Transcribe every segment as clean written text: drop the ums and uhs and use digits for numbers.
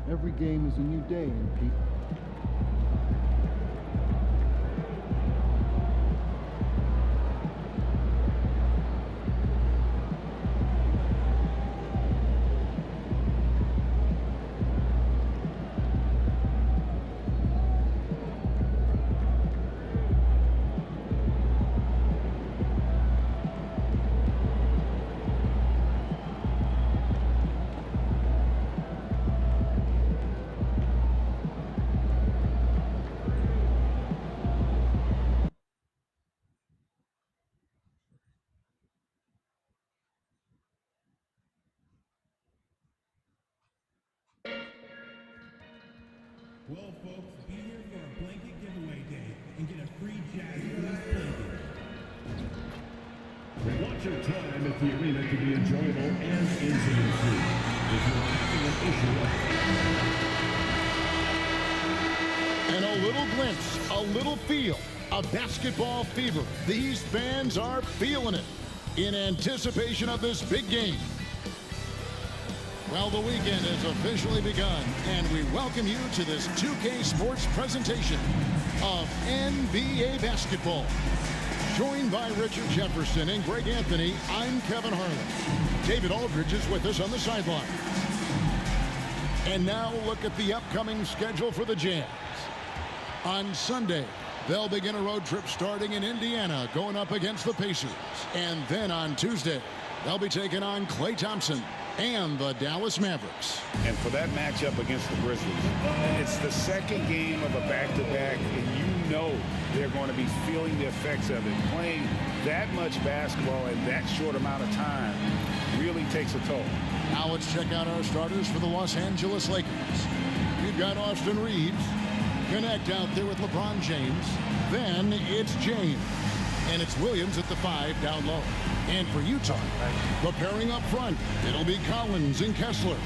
Every game is a new day, and people. Well, folks, be here for a blanket giveaway day and get a free Jazz Blues blanket. We want your time at the arena to be enjoyable and incident-free. If you're having an issue... And a little glimpse, a little feel of basketball fever. These fans are feeling it in anticipation of this big game. Well, the weekend has officially begun, and we welcome you to this 2K Sports presentation of NBA basketball. Joined by Richard Jefferson and Greg Anthony, I'm Kevin Harlan. David Aldridge is with us on the sideline. And now look at the upcoming schedule for the Jazz. On Sunday, they'll begin a road trip starting in Indiana, going up against the Pacers. And then on Tuesday, they'll be taking on Klay Thompson and the Dallas Mavericks. And for that matchup against the Grizzlies, it's the second game of a back-to-back, and you know they're going to be feeling the effects of it. Playing that much basketball in that short amount of time really takes a toll. Now let's check out our starters for the Los Angeles Lakers. We've got Austin Reeves. Connect out there with LeBron James. Then it's James. And it's Williams at the 5 down low. And for Utah, the pairing up front, it'll be Collins and Kessler.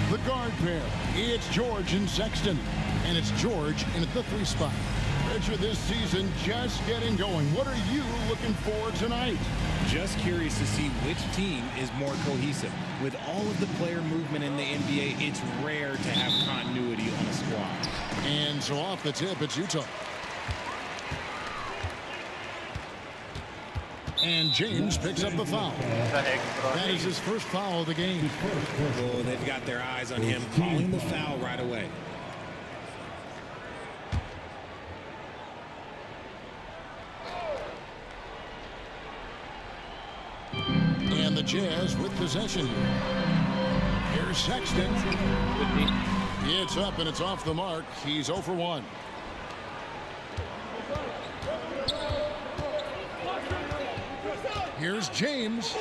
The guard pair, it's George and Sexton. And it's George in at the 3 spot. Richard, this season just getting going. What are you looking for tonight? Just curious to see which team is more cohesive. With all of the player movement in the NBA, it's rare to have continuity on a squad. And so off the tip, it's Utah. And James picks up the foul. That is his first foul of the game. Oh, they've got their eyes on him, calling the foul right away. And the Jazz with possession. Here's Sexton. It's up and it's off the mark. He's 0 for 1. Here's James.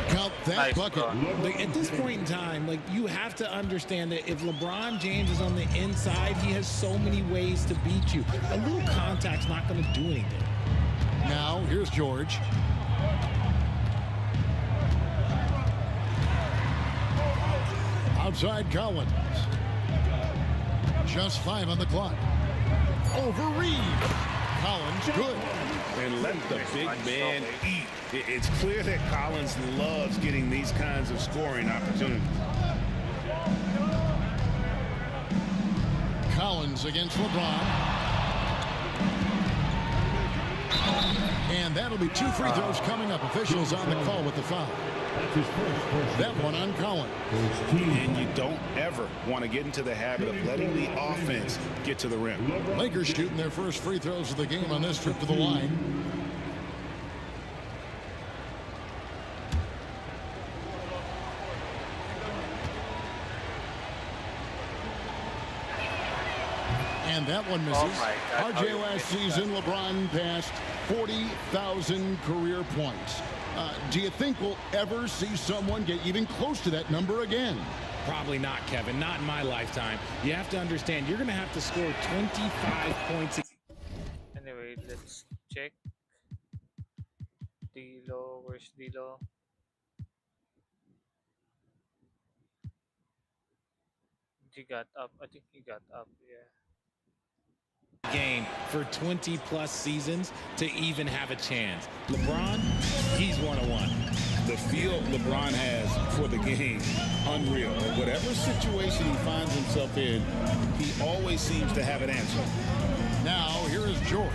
Count that bucket. Like, at this point in time, like, you have to understand that if LeBron James is on the inside, he has so many ways to beat you. A little contact's not going to do anything. Now, here's George. Outside Collins. Just 5 on the clock. Over Reeves. Collins, good. And let the big man eat. It's clear that Collins loves getting these kinds of scoring opportunities. Collins against LeBron. And that'll be 2 free throws coming up. Officials on the call with the foul. That one on Collins. And you don't ever want to get into the habit of letting the offense get to the rim. Lakers shooting their first free throws of the game on this trip to the line. And that one misses. RJ last season, LeBron passed 40,000 career points. Do you think we'll ever see someone get even close to that number again? Probably not, Kevin. Not in my lifetime. You have to understand, you're going to have to score 25 points. Anyway, let's check. D'Lo, where's D'Lo? He got up. I think he got up, yeah. Game for 20-plus seasons to even have a chance. LeBron, he's 101. The feel LeBron has for the game, unreal. Whatever situation he finds himself in, he always seems to have an answer. Now, here is George.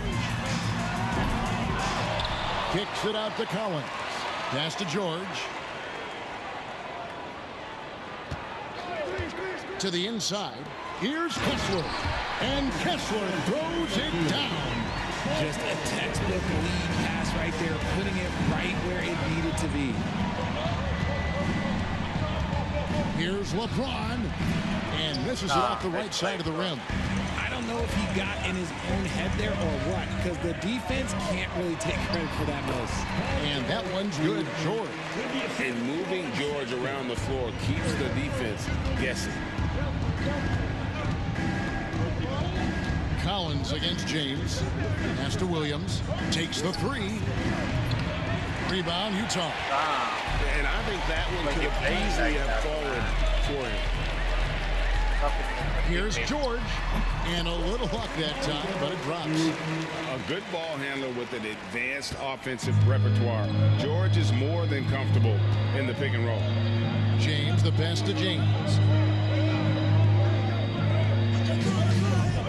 Kicks it out to Collins. Pass to George. To the inside. Here's Kessler. And Kessler throws it down. Just a textbook lead pass right there, putting it right where it needed to be. Here's LeBron. And misses it off the right side of the rim. I don't know if he got in his own head there or what, because the defense can't really take credit for that miss. And that one's good, George. And moving George around the floor keeps the defense guessing. Collins against James. Pass to Williams. Takes the three. Rebound, Utah. And I think that one could have easily have fallen for him. Here's George. And a little luck that time, but it drops. A good ball handler with an advanced offensive repertoire. George is more than comfortable in the pick and roll. James, the pass to James.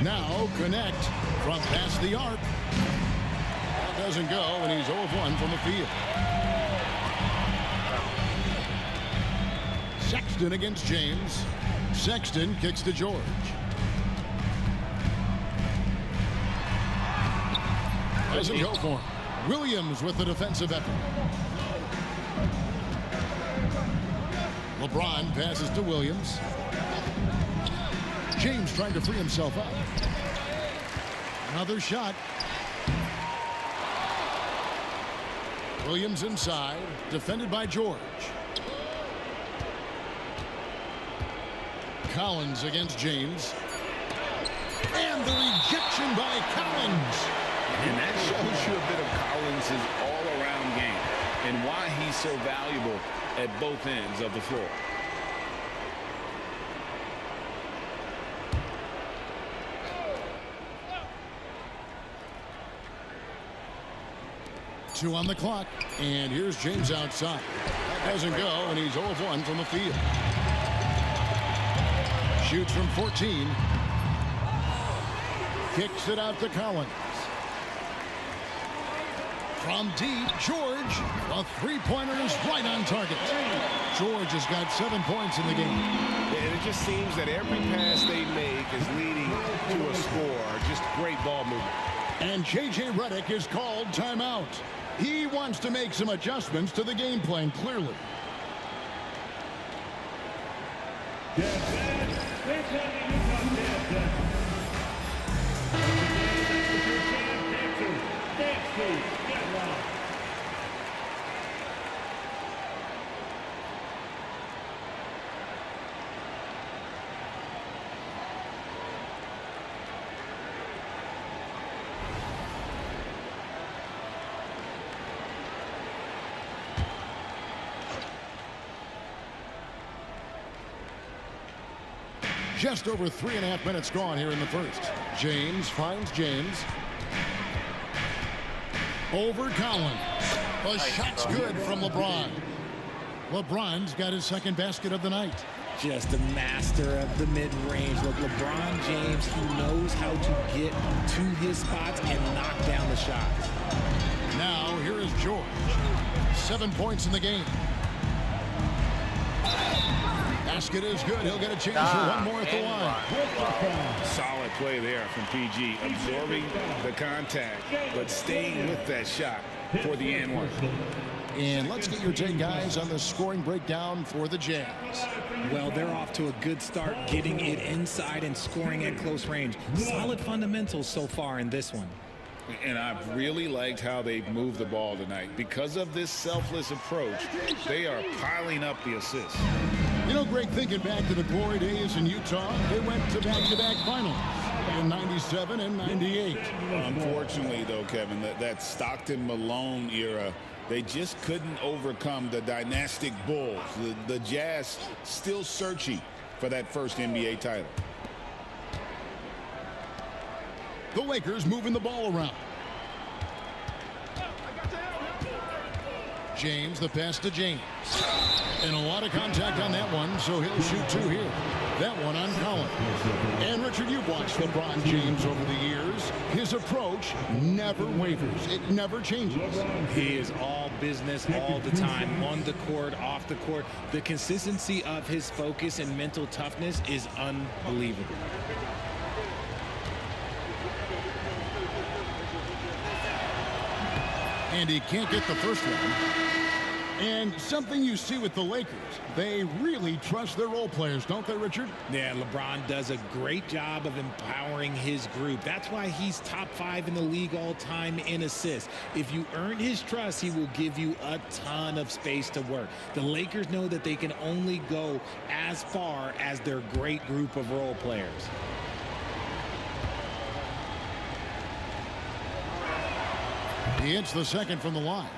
Now connect from past the arc. That doesn't go, and he's 0 of 1 from the field. Sexton against James. Sexton kicks to George. Doesn't go for him. Williams with the defensive effort. LeBron passes to Williams. James trying to free himself up. Another shot. Williams inside, defended by George. Collins against James. And the rejection by Collins. And that shows you a bit of Collins' all-around game and why he's so valuable at both ends of the floor. Two on the clock, and here's James outside. That doesn't go, and he's 0 of 1 from the field. Shoots from 14. Kicks it out to Collins. From deep, George. A three-pointer is right on target. George has got 7 points in the game. And it just seems that every pass they make is leading to a score. Just great ball movement. And J.J. Redick is called timeout. He wants to make some adjustments to the game plan, clearly. Just over 3.5 minutes gone here in the first. James finds James. Over Collins. A shot's good from LeBron. LeBron's got his second basket of the night. Just a master of the mid-range. Look, LeBron James, he knows how to get to his spots and knock down the shots. Now, here is George. 7 points in the game. Basket is good. He'll get a chance for one more at the line. Solid play there from PG, absorbing the contact, but staying with that shot for the and one. And let's get your take, guys, on the scoring breakdown for the Jazz. Well, they're off to a good start, getting it inside and scoring at close range. Solid fundamentals so far in this one. And I've really liked how they've moved the ball tonight. Because of this selfless approach, they are piling up the assists. You know, Greg, thinking back to the glory days in Utah, they went to back-to-back finals in 97 and 98. Unfortunately, though, Kevin, that Stockton-Malone era, they just couldn't overcome the dynastic Bulls. The Jazz still searching for that first NBA title. The Lakers moving the ball around. James, the pass to James. And a lot of contact on that one, so he'll shoot 2 here. That one on Collins. And Richard, you've watched LeBron James over the years. His approach never wavers. It never changes. He is all business all the time, on the court, off the court. The consistency of his focus and mental toughness is unbelievable. And he can't get the first one. And something you see with the Lakers, they really trust their role players, don't they, Richard? Yeah, LeBron does a great job of empowering his group. That's why he's top 5 in the league all time in assists. If you earn his trust, he will give you a ton of space to work. The Lakers know that they can only go as far as their great group of role players. He hits the second from the line.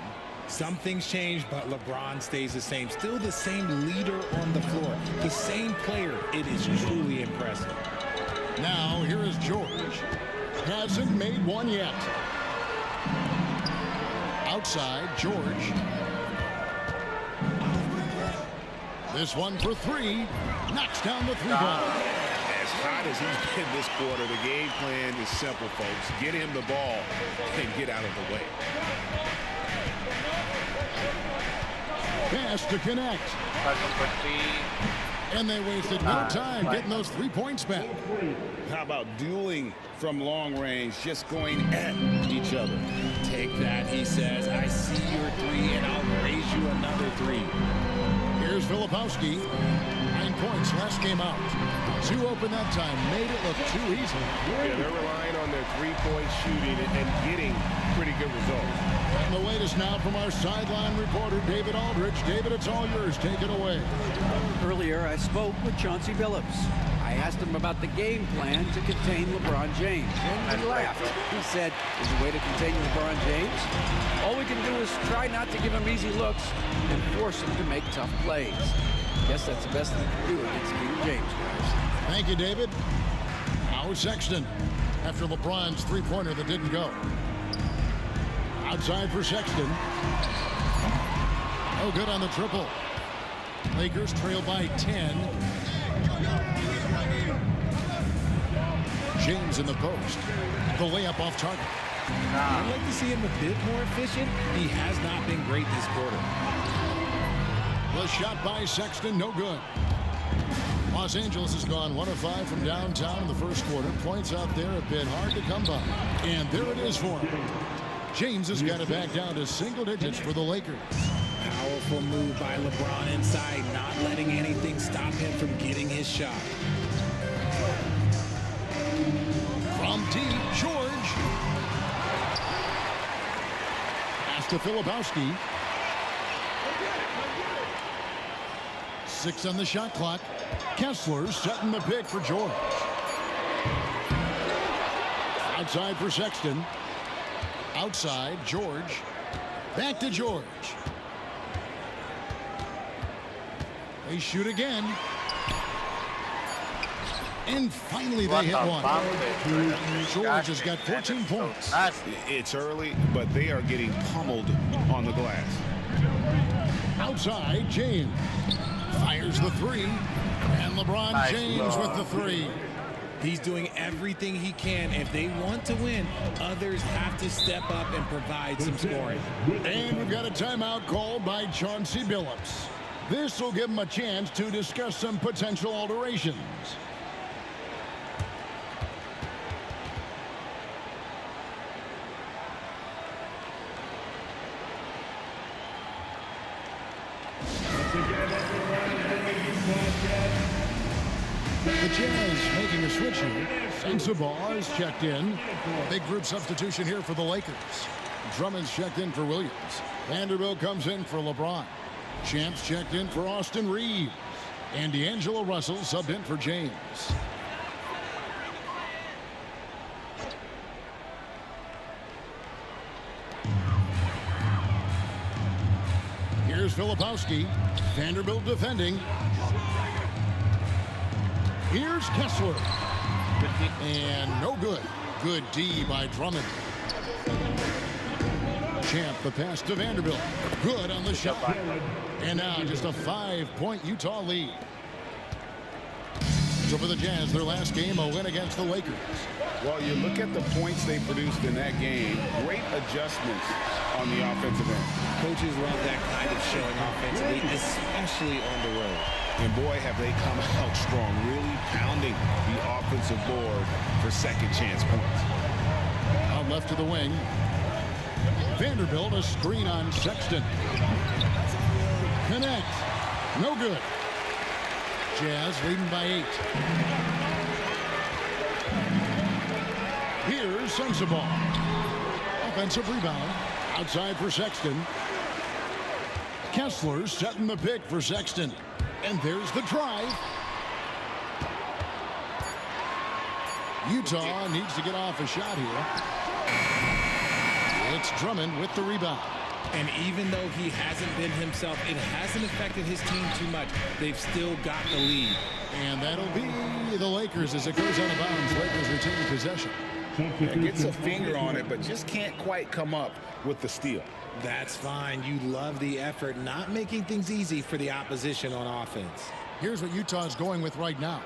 Some things change, but LeBron stays the same. Still the same leader on the floor. The same player. It is truly impressive. Now, here is George. Hasn't made one yet. Outside, George. This one for 3. Knocks down the 3-ball. As hot as he's been this quarter, the game plan is simple, folks. Get him the ball and get out of the way. Pass to connect. And they wasted no time getting those 3 points back. How about dueling from long range, just going at each other? Take that, he says. I see your 3, and I'll raise you another 3. Here's Filipowski. 9 points last game out. 2 open that time. Made it look too easy. Yeah, they're relying on their 3-point shooting and getting pretty good results. And the latest now from our sideline reporter, David Aldridge. David, it's all yours. Take it away. Earlier, I spoke with Chauncey Billups. I asked him about the game plan to contain LeBron James, and he laughed. He said, there's a way to contain LeBron James. All we can do is try not to give him easy looks and force him to make tough plays. Guess that's the best thing to do against King James, guys. Thank you, David. Now Sexton after LeBron's 3-pointer that didn't go. Outside for Sexton. No good on the triple. Lakers trail by 10. James in the post. The layup off target. I'd like to see him a bit more efficient. He has not been great this quarter. The shot by Sexton, no good. Los Angeles has gone 1 of 5 from downtown in the first quarter. Points out there have been hard to come by. And there it is for him. James has got it back down to single digits for the Lakers. Powerful move by LeBron inside, not letting anything stop him from getting his shot. From deep, George. Pass to Filipowski. 6 on the shot clock. Kessler setting the pick for George. Outside for Sexton. Outside, George. Back to George. They shoot again. And finally they hit one. George has got 14 points. It's early, but they are getting pummeled on the glass. Outside, James. Fires the 3. And LeBron James with the 3. He's doing everything he can. If they want to win, others have to step up and provide some scoring. And we've got a timeout called by Chauncey Billups. This will give him a chance to discuss some potential alterations. The Jazz making a switch here. Sensabaugh is checked in. Big group substitution here for the Lakers. Drummond's checked in for Williams. Vanderbilt comes in for LeBron. Champs checked in for Austin Reeves. And D'Angelo Russell subbed in for James. Here's Filipowski. Vanderbilt defending. Here's Kessler. And no good. Good D by Drummond. Champ, the pass to Vanderbilt. Good on the shot. And now just a 5-point Utah lead. So for the Jazz, their last game, a win against the Lakers. Well, you look at the points they produced in that game. Great adjustments on the offensive end. Coaches love that kind of showing offensively, especially on the road. And boy, have they come out strong, really pounding the offensive board for second chance points. Out left to the wing. Vanderbilt, a screen on Sexton. Connect. No good. Jazz leading by 8. Here's Sensabaugh. Offensive rebound. Outside for Sexton. Kessler setting the pick for Sexton. And there's the drive. Utah needs to get off a shot here. It's Drummond with the rebound. And even though he hasn't been himself, it hasn't affected his team too much. They've still got the lead. And that'll be the Lakers as it goes out of bounds. Lakers retaining possession. Gets a finger on it, but just can't quite come up with the steal. That's fine. You love the effort, not making things easy for the opposition on offense. Here's what Utah's going with right now.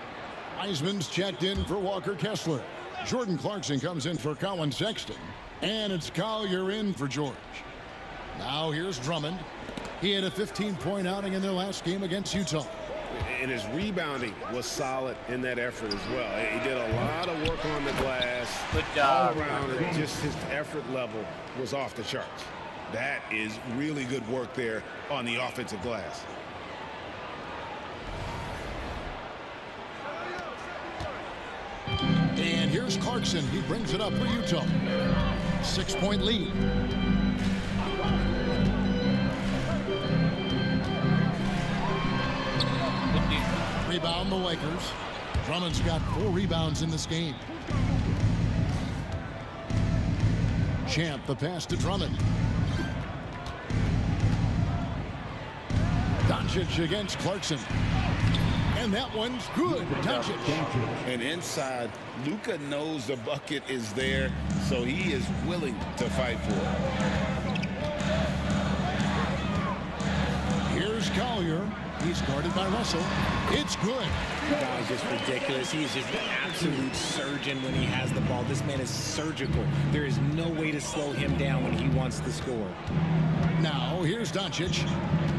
Wiseman's checked in for Walker Kessler. Jordan Clarkson comes in for Colin Sexton. And it's Collier in for George. Now here's Drummond. He had a 15-point outing in their last game against Utah. And his rebounding was solid in that effort as well. He did a lot of work on the glass. Good job. All around, and just his effort level was off the charts. That is really good work there on the offensive glass. And here's Clarkson. He brings it up for Utah. 6-point lead. Rebound the Lakers. Drummond's got 4 rebounds in this game. Champ, the pass to Drummond. Doncic against Clarkson. And that one's good. Doncic. And inside, Luka knows the bucket is there, so he is willing to fight for it. Here's Collier. He's guarded by Russell. It's good. Guy's just ridiculous. He's just an absolute surgeon when he has the ball. This man is surgical. There is no way to slow him down when he wants to score. Now, here's Doncic.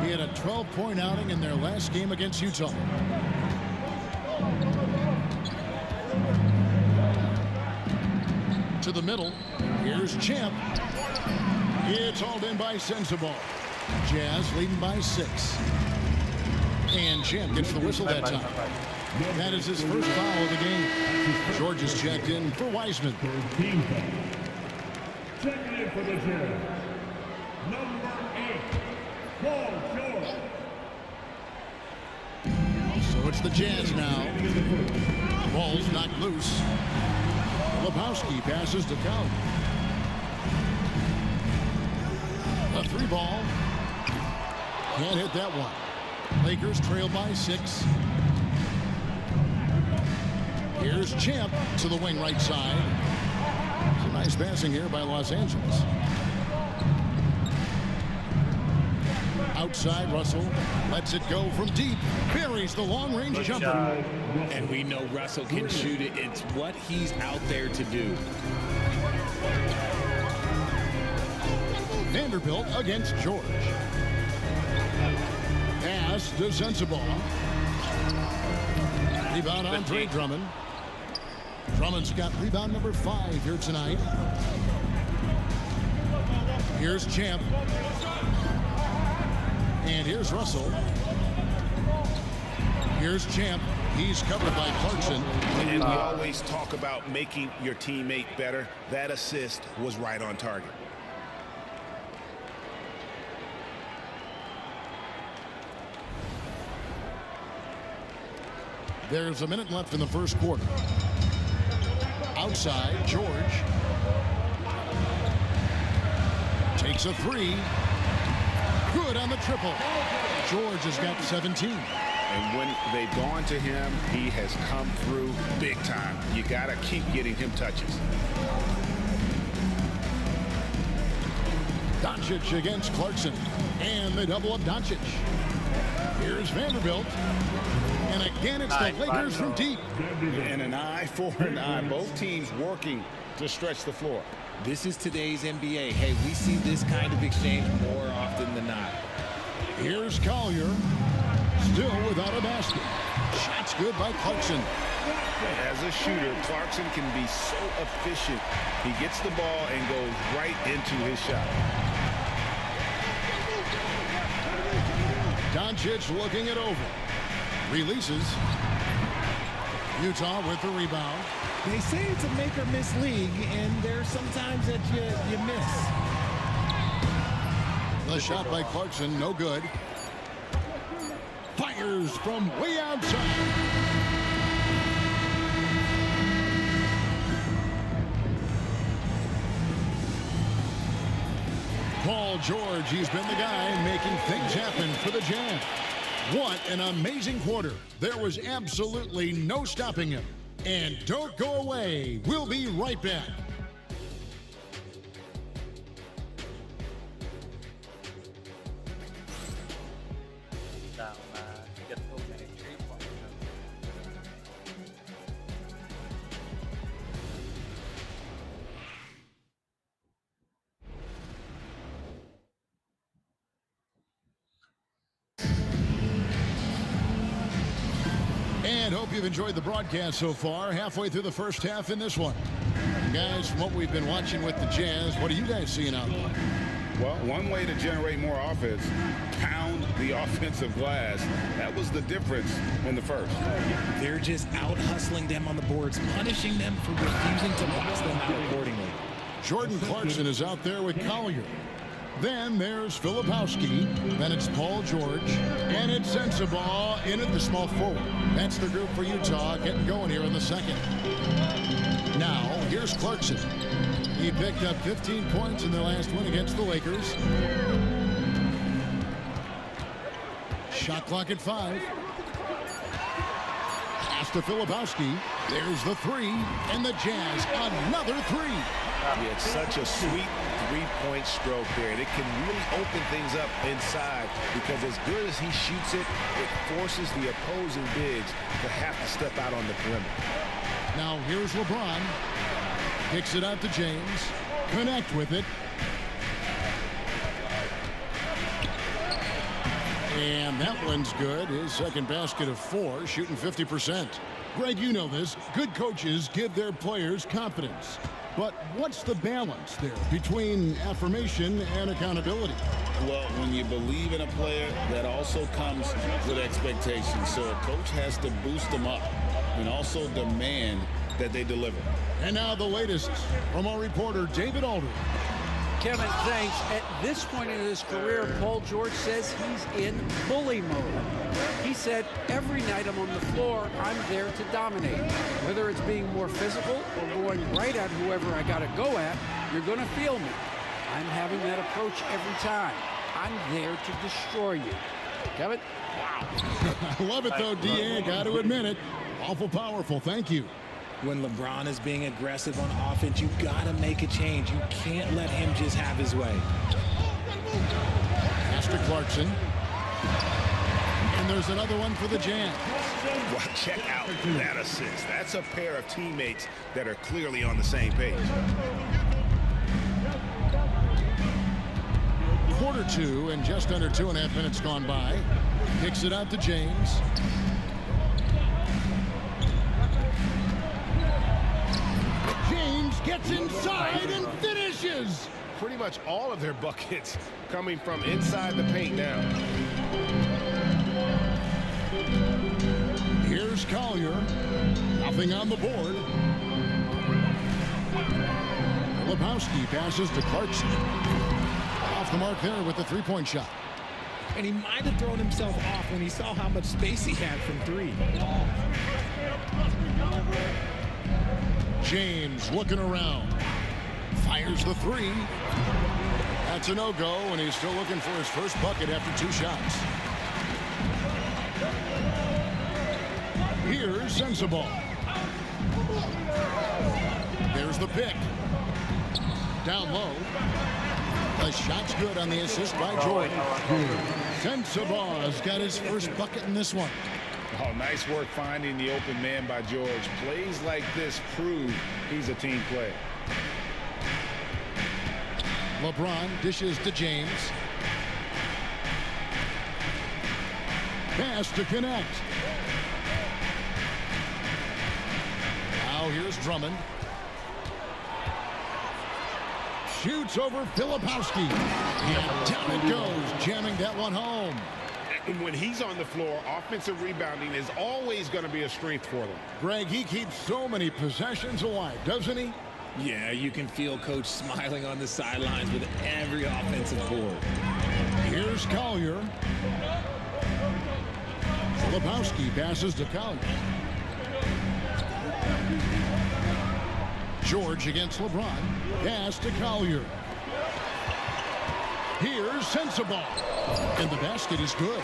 He had a 12-point outing in their last game against Utah. To the middle. Here's Champ. It's hauled in by Sensabaugh. Jazz leading by 6. And Champ gets the whistle that time. That is his first foul of the game. George is checked in for Wiseman. Checking in for the Jazz, number 8, Paul George. So it's the Jazz now. The ball's knocked loose. Lebowski passes to Count. A 3-ball. Can't hit that one. Lakers trail by 6. Here's Champ to the wing right side. Some nice passing here by Los Angeles. Outside, Russell lets it go from deep. Buries the long-range jumper. And we know Russell can shoot it. It's what he's out there to do. Vanderbilt against George. Pass to Sensabaugh. Rebound Andre Drummond. Drummond's got rebound number 5 here tonight. Here's Champ. And here's Russell. Here's Champ. He's covered by Clarkson. And we always talk about making your teammate better. That assist was right on target. There's a minute left in the first quarter. Outside, George. Takes a 3. Good on the triple. George has got 17. And when they've gone to him, he has come through big time. You got to keep getting him touches. Doncic against Clarkson. And they double up Doncic. Here's Vanderbilt. And again, it's the Lakers from deep. And an eye for an eye. Both teams working to stretch the floor. This is today's NBA. Hey, we see this kind of exchange more often than not. Here's Collier. Still without a basket. Shot's good by Clarkson. As a shooter, Clarkson can be so efficient. He gets the ball and goes right into his shot. Doncic looking it over. Releases. Utah with the rebound. They say it's a make or miss league, and there's sometimes that you miss. The shot by Clarkson, no good. Fires from way outside. Paul George, he's been the guy making things happen for the Jazz. What an amazing quarter. There was absolutely no stopping him. And don't go away. We'll be right back. Down, get so many 3-pointers. And hope you've enjoyed the broadcast so far. Halfway through the first half in this one. Guys, from what we've been watching with the Jazz, what are you guys seeing out there? Well, one way to generate more offense, pound the offensive glass. That was the difference in the first. They're just out hustling them on the boards, punishing them for refusing to box them out accordingly. Jordan Clarkson is out there with Collier. Then there's Filipowski. Then it's Paul George. And it's Sensabaugh in at the small forward. That's the group for Utah getting going here in the second. Now, here's Clarkson. He picked up 15 points in their last win against the Lakers. Shot clock at 5. Pass to Filipowski. There's the 3. And the Jazz, another 3. Yeah, it's such a sweet three-point stroke there. And it can really open things up inside because as good as he shoots it, it forces the opposing bigs to have to step out on the perimeter. Now here's LeBron. Kicks it out to James. Connect with it. And that one's good. His second basket of 4, shooting 50%. Greg, you know this. Good coaches give their players confidence. But what's the balance there between affirmation and accountability? Well, when you believe in a player, that also comes with expectations. So a coach has to boost them up and also demand that they deliver. And now the latest from our reporter, David Aldridge. Kevin, thanks. At this point in his career, Paul George says he's in bully mode. He said, every night I'm on the floor, I'm there to dominate. Whether it's being more physical or going right at whoever I got to go at, you're going to feel me. I'm having that approach every time. I'm there to destroy you. Kevin? Wow. I love it, though, D.A. I got to admit it. Awful powerful. Thank you. When LeBron is being aggressive on offense, you got to make a change. You can't let him just have his way. Pass to Clarkson. And there's another one for the Jazz. Well, check out that assist. That's a pair of teammates that are clearly on the same page. Quarter 2 and just under 2.5 minutes gone by. Kicks it out to James. James gets inside and finishes. Pretty much all of their buckets coming from inside the paint now. Here's Collier. Nothing on the board. Filipowski passes to Clarkson. Off the mark there with the three-point shot. And he might have thrown himself off when he saw how much space he had from 3. James looking around. Fires the 3. That's a no-go, and he's still looking for his first bucket after 2 shots. Here's Sensabaugh. There's the pick. Down low. The shot's good on the assist by George. Sensabaugh's got his first bucket in this one. Oh, nice work finding the open man by George. Plays like this prove he's a team player. LeBron dishes to James. Pass to connect. Now here's Drummond. Shoots over Filipowski. And down it goes, jamming that one home. And when he's on the floor, offensive rebounding is always going to be a strength for them. Greg, he keeps so many possessions alive, doesn't he? Yeah, you can feel Coach smiling on the sidelines with every offensive board. Here's Collier. Filipowski passes to Collier. George against LeBron. Pass to Collier. Here's Sensabaugh. And the basket is good.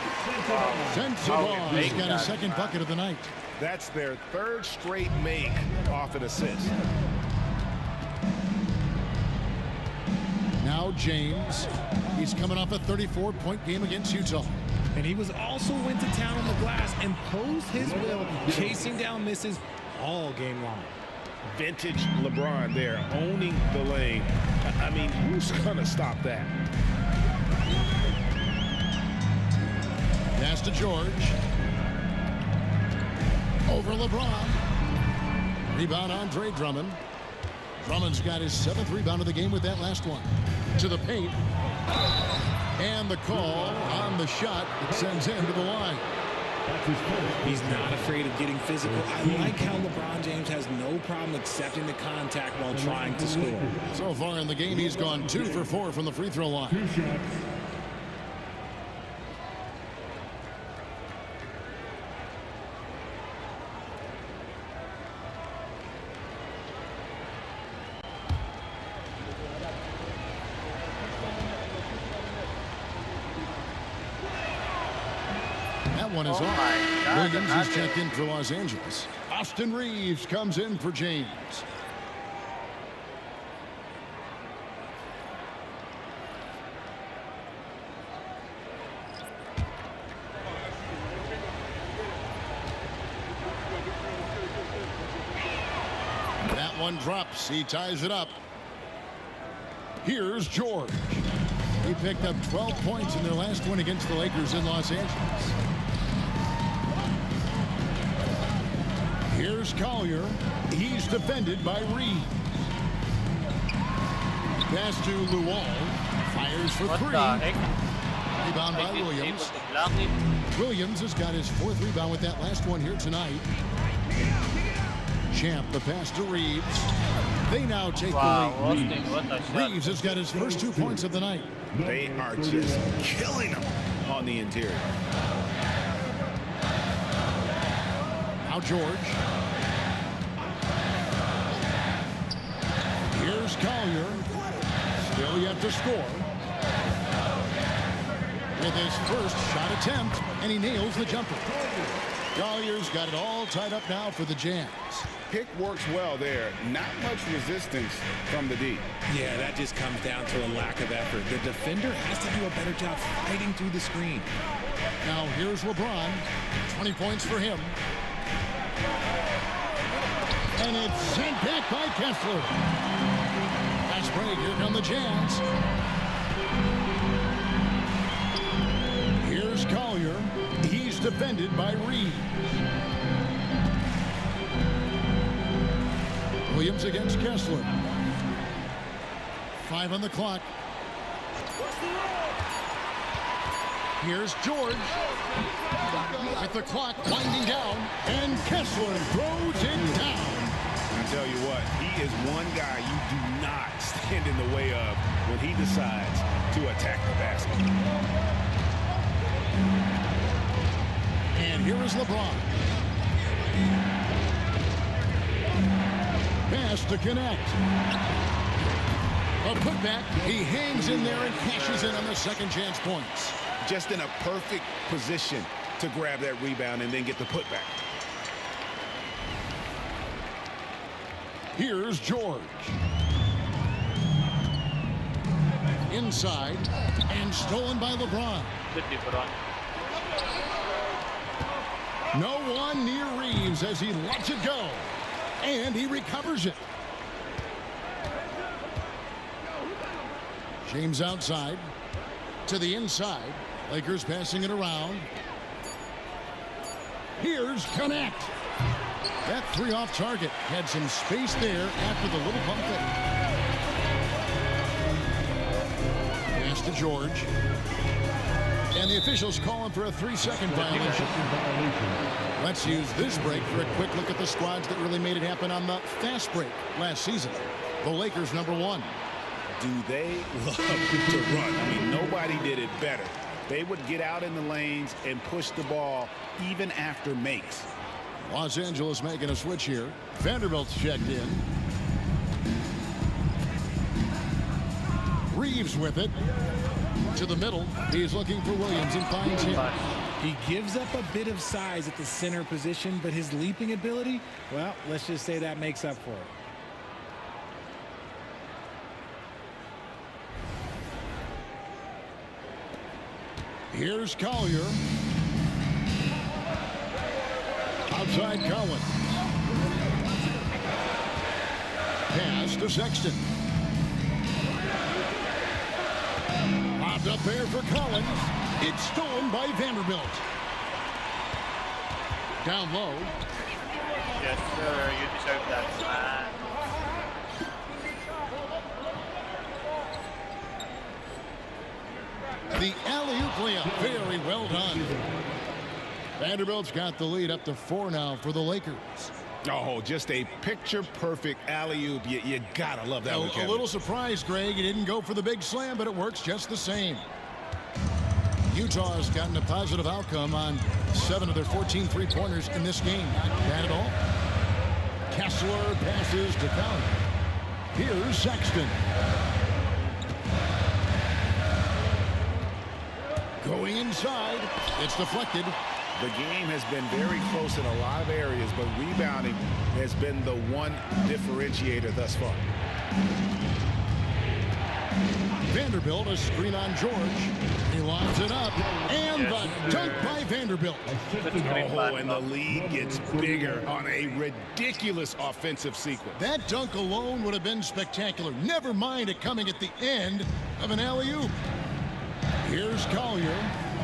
Sensabaugh has got his second bucket of the night. That's their third straight make off an assist. Now James. He's coming off a 34-point game against Utah. And he was also went to town on the glass and posed his will, chasing down misses all game long. Vintage LeBron there, owning the lane. I mean, who's going to stop that? Pass to George. Over LeBron. Rebound Andre Drummond. Drummond's got his 7th rebound of the game with that last one. To the paint. And the call on the shot that sends him to the line. He's not afraid of getting physical. I like how LeBron James has no problem accepting the contact while trying to score. So far in the game, he's gone 2 for 4 from the free throw line. 2 shots. One is off. Williams is checked in for Los Angeles. Austin Reeves comes in for James. That one drops. He ties it up. Here's George. He picked up 12 points in their last one against the Lakers in Los Angeles. Here's Collier. He's defended by Reeves. Pass to Luol. Fires for What 3. the heck? Rebound by Able Williams. to block it. Williams has got his 4th rebound with that last one here tonight. Champ, the pass to Reeves. They now take the lead. Austin, what a shot. Reeves has got his first 2 points of the night. They are just killing them on the interior. Now George. Here's Collier. Still yet to score. With his first shot attempt, and he nails the jumper. Collier's got it all tied up now for the Jazz. Pick works well there. Not much resistance from the D. Yeah, that just comes down to a lack of effort. The defender has to do a better job fighting through the screen. Now here's LeBron. 20 points for him. And it's sent back by Kessler. Fast break. Here come the Jazz. Here's Collier. He's defended by Reeves. Williams against Kessler. 5 on the clock. Here's George. With the clock winding down, and Kessler throws it down. I tell you what, he is one guy you do not stand in the way of when he decides to attack the basket. And here is LeBron. Pass to connect. A putback. He hangs in there and cashes in on the second chance points. Just in a perfect position to grab that rebound and then get the putback. Here's George. Inside and stolen by LeBron. Good LeBron. No one near Reeves as he lets it go. And he recovers it. James outside to the inside. Lakers passing it around. Here's Connect. That three off target had some space there after the little pump fake. Pass to George. And the officials calling for a 3-second violation. Let's use this break for a quick look at the squads that really made it happen on the fast break last season. The Lakers, number 1. Do they love to run? I mean, nobody did it better. They would get out in the lanes and push the ball even after makes. Los Angeles making a switch here. Vanderbilt's checked in. Reeves with it. To the middle. He's looking for Williams and finds him. He gives up a bit of size at the center position, but his leaping ability, well, let's just say that makes up for it. Here's Collier. Outside Collins. Pass to Sexton. Popped up there for Collins. It's stolen by Vanderbilt. Down low. Yes, sir. You deserve that, man. The alley-oop layup. Very well done. Vanderbilt's got the lead up to 4 now for the Lakers. Oh, just a picture-perfect alley-oop. You gotta love that one, Kevin. A little surprised, Greg. He didn't go for the big slam, but it works just the same. Utah's gotten a positive outcome on 7 of their 14 three-pointers in this game. Not bad at all. Kessler passes to Collins. Here's Sexton. Going inside. It's deflected. The game has been very close in a lot of areas, but rebounding has been the one differentiator thus far. Vanderbilt, a screen on George. He lines it up, and the dunk by Vanderbilt. Oh, and the lead gets bigger on a ridiculous offensive sequence. That dunk alone would have been spectacular. Never mind it coming at the end of an alley-oop. Here's Collier,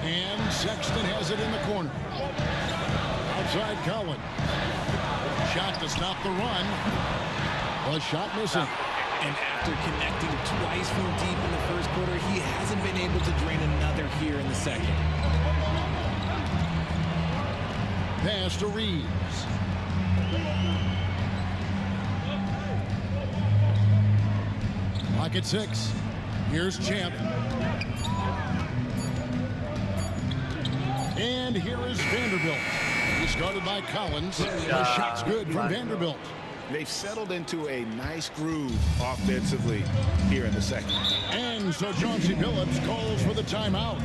and Sexton has it in the corner. Outside Collins. Shot to stop the run. A shot missing. And after connecting twice from deep in the first quarter, he hasn't been able to drain another here in the second. Pass to Reeves. Lock at 6. Here's Champ. And here is Vanderbilt. He started by Collins. The shot's good from Vanderbilt. They've settled into a nice groove offensively here in the second. And so Chauncey Billups calls for the timeout.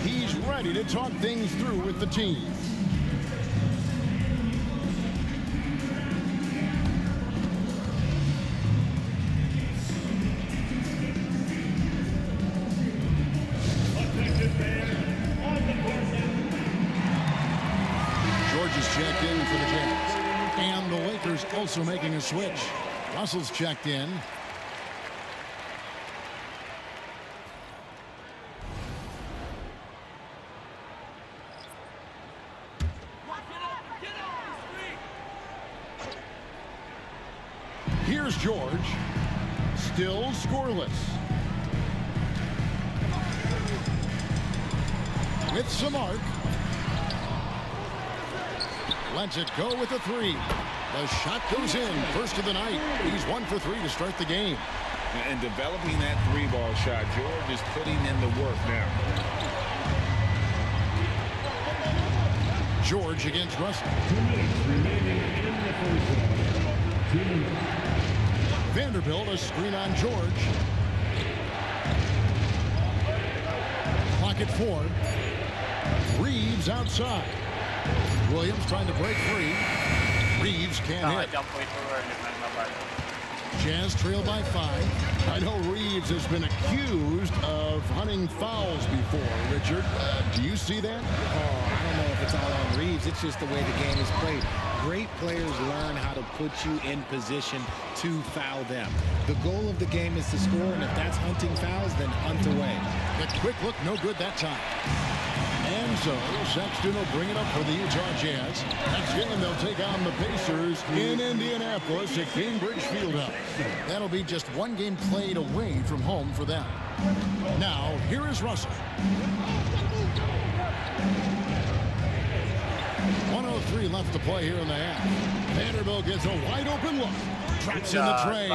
He's ready to talk things through with the team. George is checked in for the Jazz. And the Lakers also making a switch. Russell's checked in. Here's George. Still scoreless. With some arc. Lets it go with a 3. The shot goes in. First of the night. He's 1 for 3 to start the game. And developing that 3-ball shot, George is putting in the work now. George against Russell. 2 minutes remaining in the first half. 2 minutes. Vanderbilt, a screen on George. Clock at 4. Reeves outside. Williams trying to break free. Reeves can't hit. Jazz trail by 5. I know Reeves has been accused of hunting fouls before. Richard, do you see that? Oh, I don't know if it's all on Reeves. It's just the way the game is played. Great players learn how to put you in position to foul them. The goal of the game is to score, and if that's hunting fouls, then hunt away. The quick look, no good that time. And so Sexton will bring it up for the Utah Jazz. Next game, they'll take on the Pacers in Indianapolis at Cambridge Fieldhouse. That'll be just one game played away from home for them. Now, here is Russell. 1:03 left to play here in the half. Vanderbilt gets a wide open look. Drops in the tray.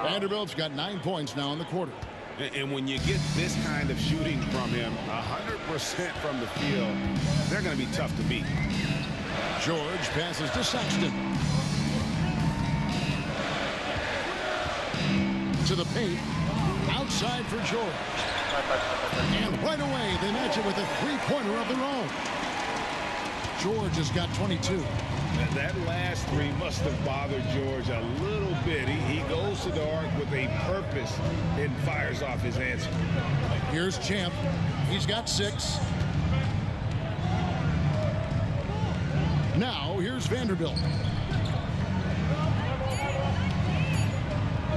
Vanderbilt's got 9 points now in the quarter. And when you get this kind of shooting from him, 100% from the field, they're going to be tough to beat. George passes to Sexton. To the paint. Outside for George. And right away, they match it with a three-pointer of their own. George has got 22. That last three must have bothered George a little bit. He goes to the arc with a purpose and fires off his answer. Here's Champ. He's got 6. Now, here's Vanderbilt.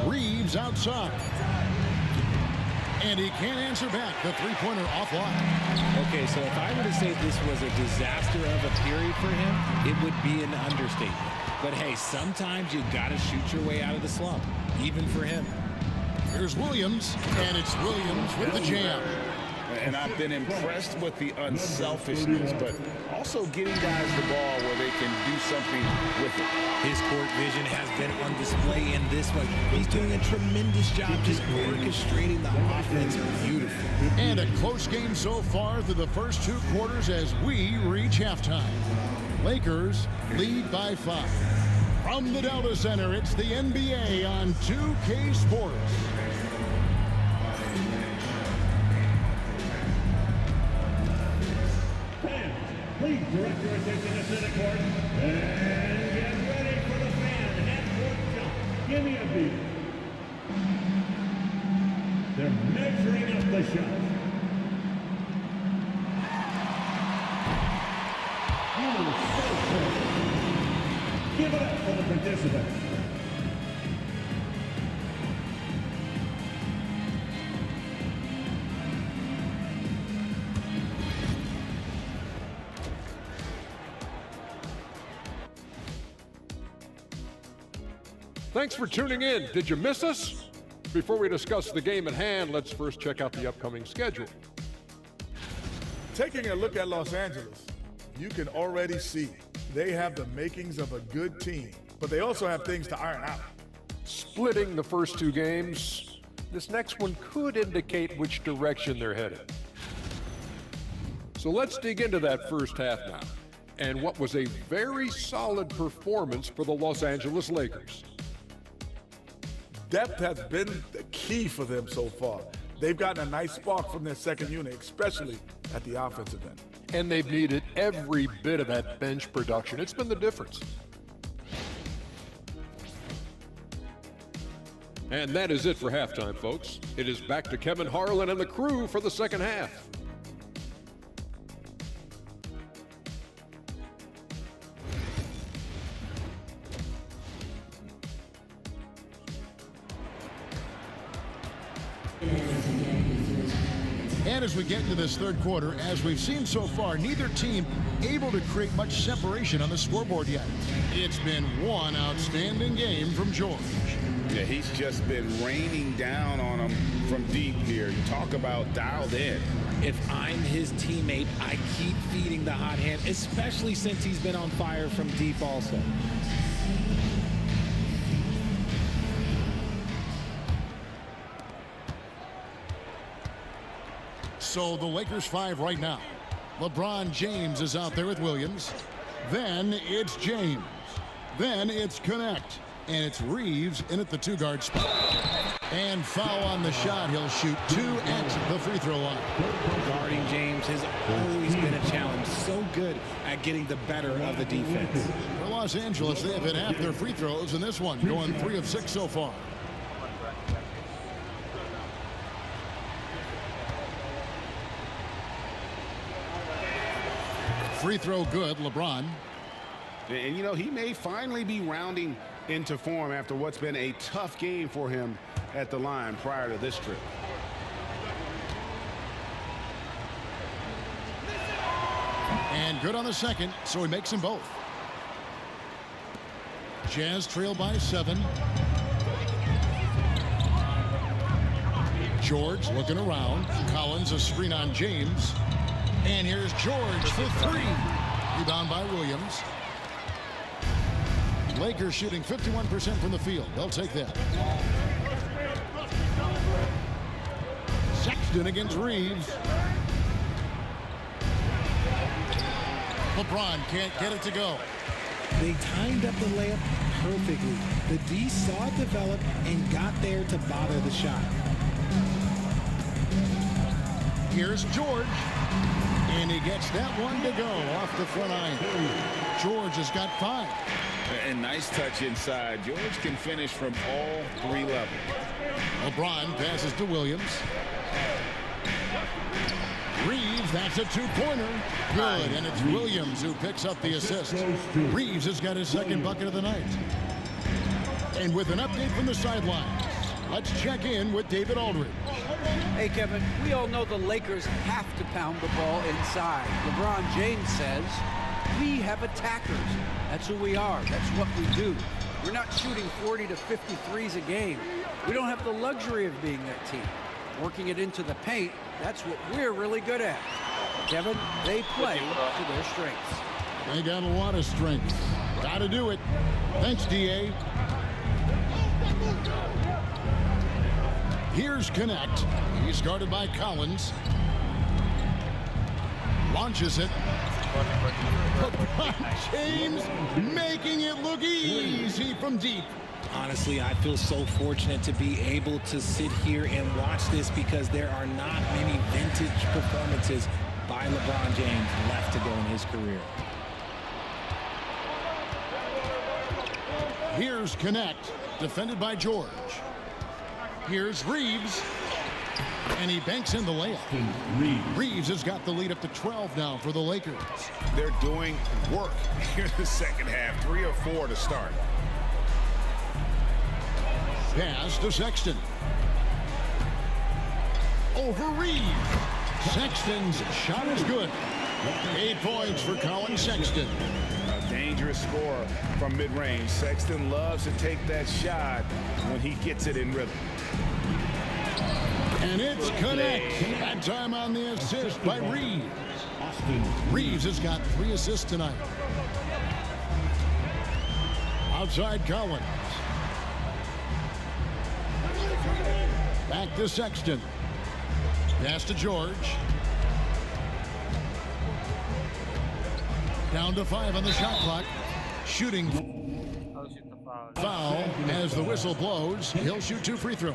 Reeves outside. And he can't answer back. The three-pointer offline. Okay, so if I were to say this was a disaster of a period for him, it would be an understatement. But hey, sometimes you got to shoot your way out of the slump, even for him. Here's Williams, and it's Williams with the jam. And I've been impressed with the unselfishness, but also getting guys the ball where they can do something with it. His court vision has been on display in this one. He's doing a tremendous job just orchestrating the offense beautifully. And a close game so far through the first 2 quarters as we reach halftime. Lakers lead by 5. From the Delta Center, it's the NBA on 2K Sports. Please direct your attention to center court and get ready for the fan half-court jump. Give me a beat. They're measuring up the shot. Oh, so close. Give it up for the participants. Thanks for tuning in. Did you miss us? Before we discuss the game at hand, let's first check out the upcoming schedule. Taking a look at Los Angeles, you can already see they have the makings of a good team, but they also have things to iron out. Splitting the first 2 games, this next one could indicate which direction they're headed. So let's dig into that first half now, and what was a very solid performance for the Los Angeles Lakers. Depth has been the key for them so far. They've gotten a nice spark from their second unit, especially at the offensive end. And they've needed every bit of that bench production. It's been the difference. And that is it for halftime, folks. It is back to Kevin Harlan and the crew for the second half. And as we get into this third quarter, as we've seen so far, neither team able to create much separation on the scoreboard yet. It's been one outstanding game from George. Yeah, he's just been raining down on them from deep here. You talk about dialed in. If I'm his teammate, I keep feeding the hot hand, especially since he's been on fire from deep also. So the Lakers 5 right now. LeBron James is out there with Williams. Then it's James. Then it's Connect. And it's Reeves in at the 2-guard spot. And foul on the shot. He'll shoot 2 at the free throw line. Guarding James has always been a challenge. So good at getting the better of the defense. For Los Angeles, they have hit half their free throws in this one, going 3 of 6 so far. Free throw good, LeBron. And, you know, he may finally be rounding into form after what's been a tough game for him at the line prior to this trip. And good on the second, so he makes them both. Jazz trail by 7. George looking around. Collins a screen on James. And here's George for 3. Rebound by Williams. Lakers shooting 51% from the field. They'll take that. Sexton against Reeves. LeBron can't get it to go. They timed up the layup perfectly. The D saw it develop and got there to bother the shot. Here's George. And he gets that one to go off the front iron. George has got 5. And nice touch inside. George can finish from all 3 levels. LeBron passes to Williams. Reeves, that's a 2-pointer. Good, and it's Williams who picks up the assist. Reeves has got his 2nd bucket of the night. And with an update from the sidelines, let's check in with David Aldridge. Hey, Kevin, we all know the Lakers have to pound the ball inside. LeBron James says, we have attackers. That's who we are. That's what we do. We're not shooting 40 to 53s a game. We don't have the luxury of being that team. Working it into the paint, that's what we're really good at. Kevin, they play to their strengths. They got a lot of strength. Got to do it. Thanks, D.A. Here's Connect. He's guarded by Collins. Launches it. LeBron James making it look easy from deep. Honestly, I feel so fortunate to be able to sit here and watch this because there are not many vintage performances by LeBron James left to go in his career. Here's Connect, defended by George. Here's Reeves, and he banks in the layup. Reeves has got the lead up to 12 now for the Lakers. They're doing work here in the second half. 3 or 4 to start. Pass to Sexton. Over Reeves. Sexton's shot is good. 8 points for Colin Sexton. A dangerous scorer from mid-range. Sexton loves to take that shot when he gets it in rhythm. And it's Connect. That time on the assist by Reeves. Reeves has got 3 assists tonight. Outside Collins. Back to Sexton. Pass to George. Down to 5 on the shot clock. Shooting. Foul as the whistle blows. He'll shoot 2 free throws.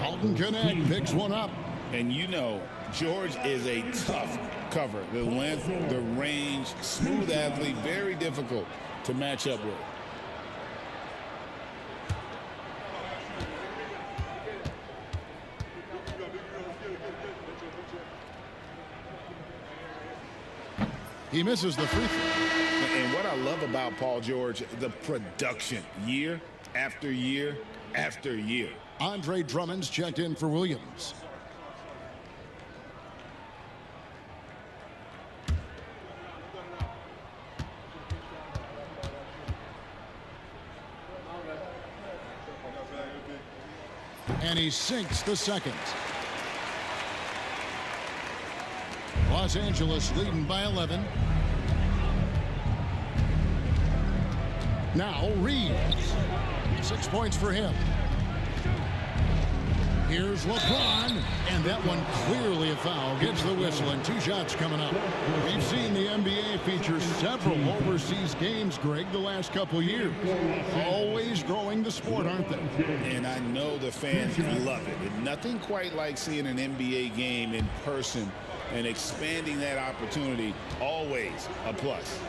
Alton Connect picks one up. And you know, George is a tough cover. The length, the range, smooth athlete, very difficult to match up with. He misses the free throw. And what I love about Paul George, the production, year after year after year. Andre Drummond's checked in for Williams. And he sinks the second. Los Angeles leading by 11. Now Reeves. 6 points for him. Here's LeBron, and that one clearly a foul. Gets the whistle, and 2 shots coming up. We've seen the NBA feature several overseas games, Greg, the last couple years. Always growing the sport, aren't they? And I know the fans love it. And nothing quite like seeing an NBA game in person and expanding that opportunity. Always a plus.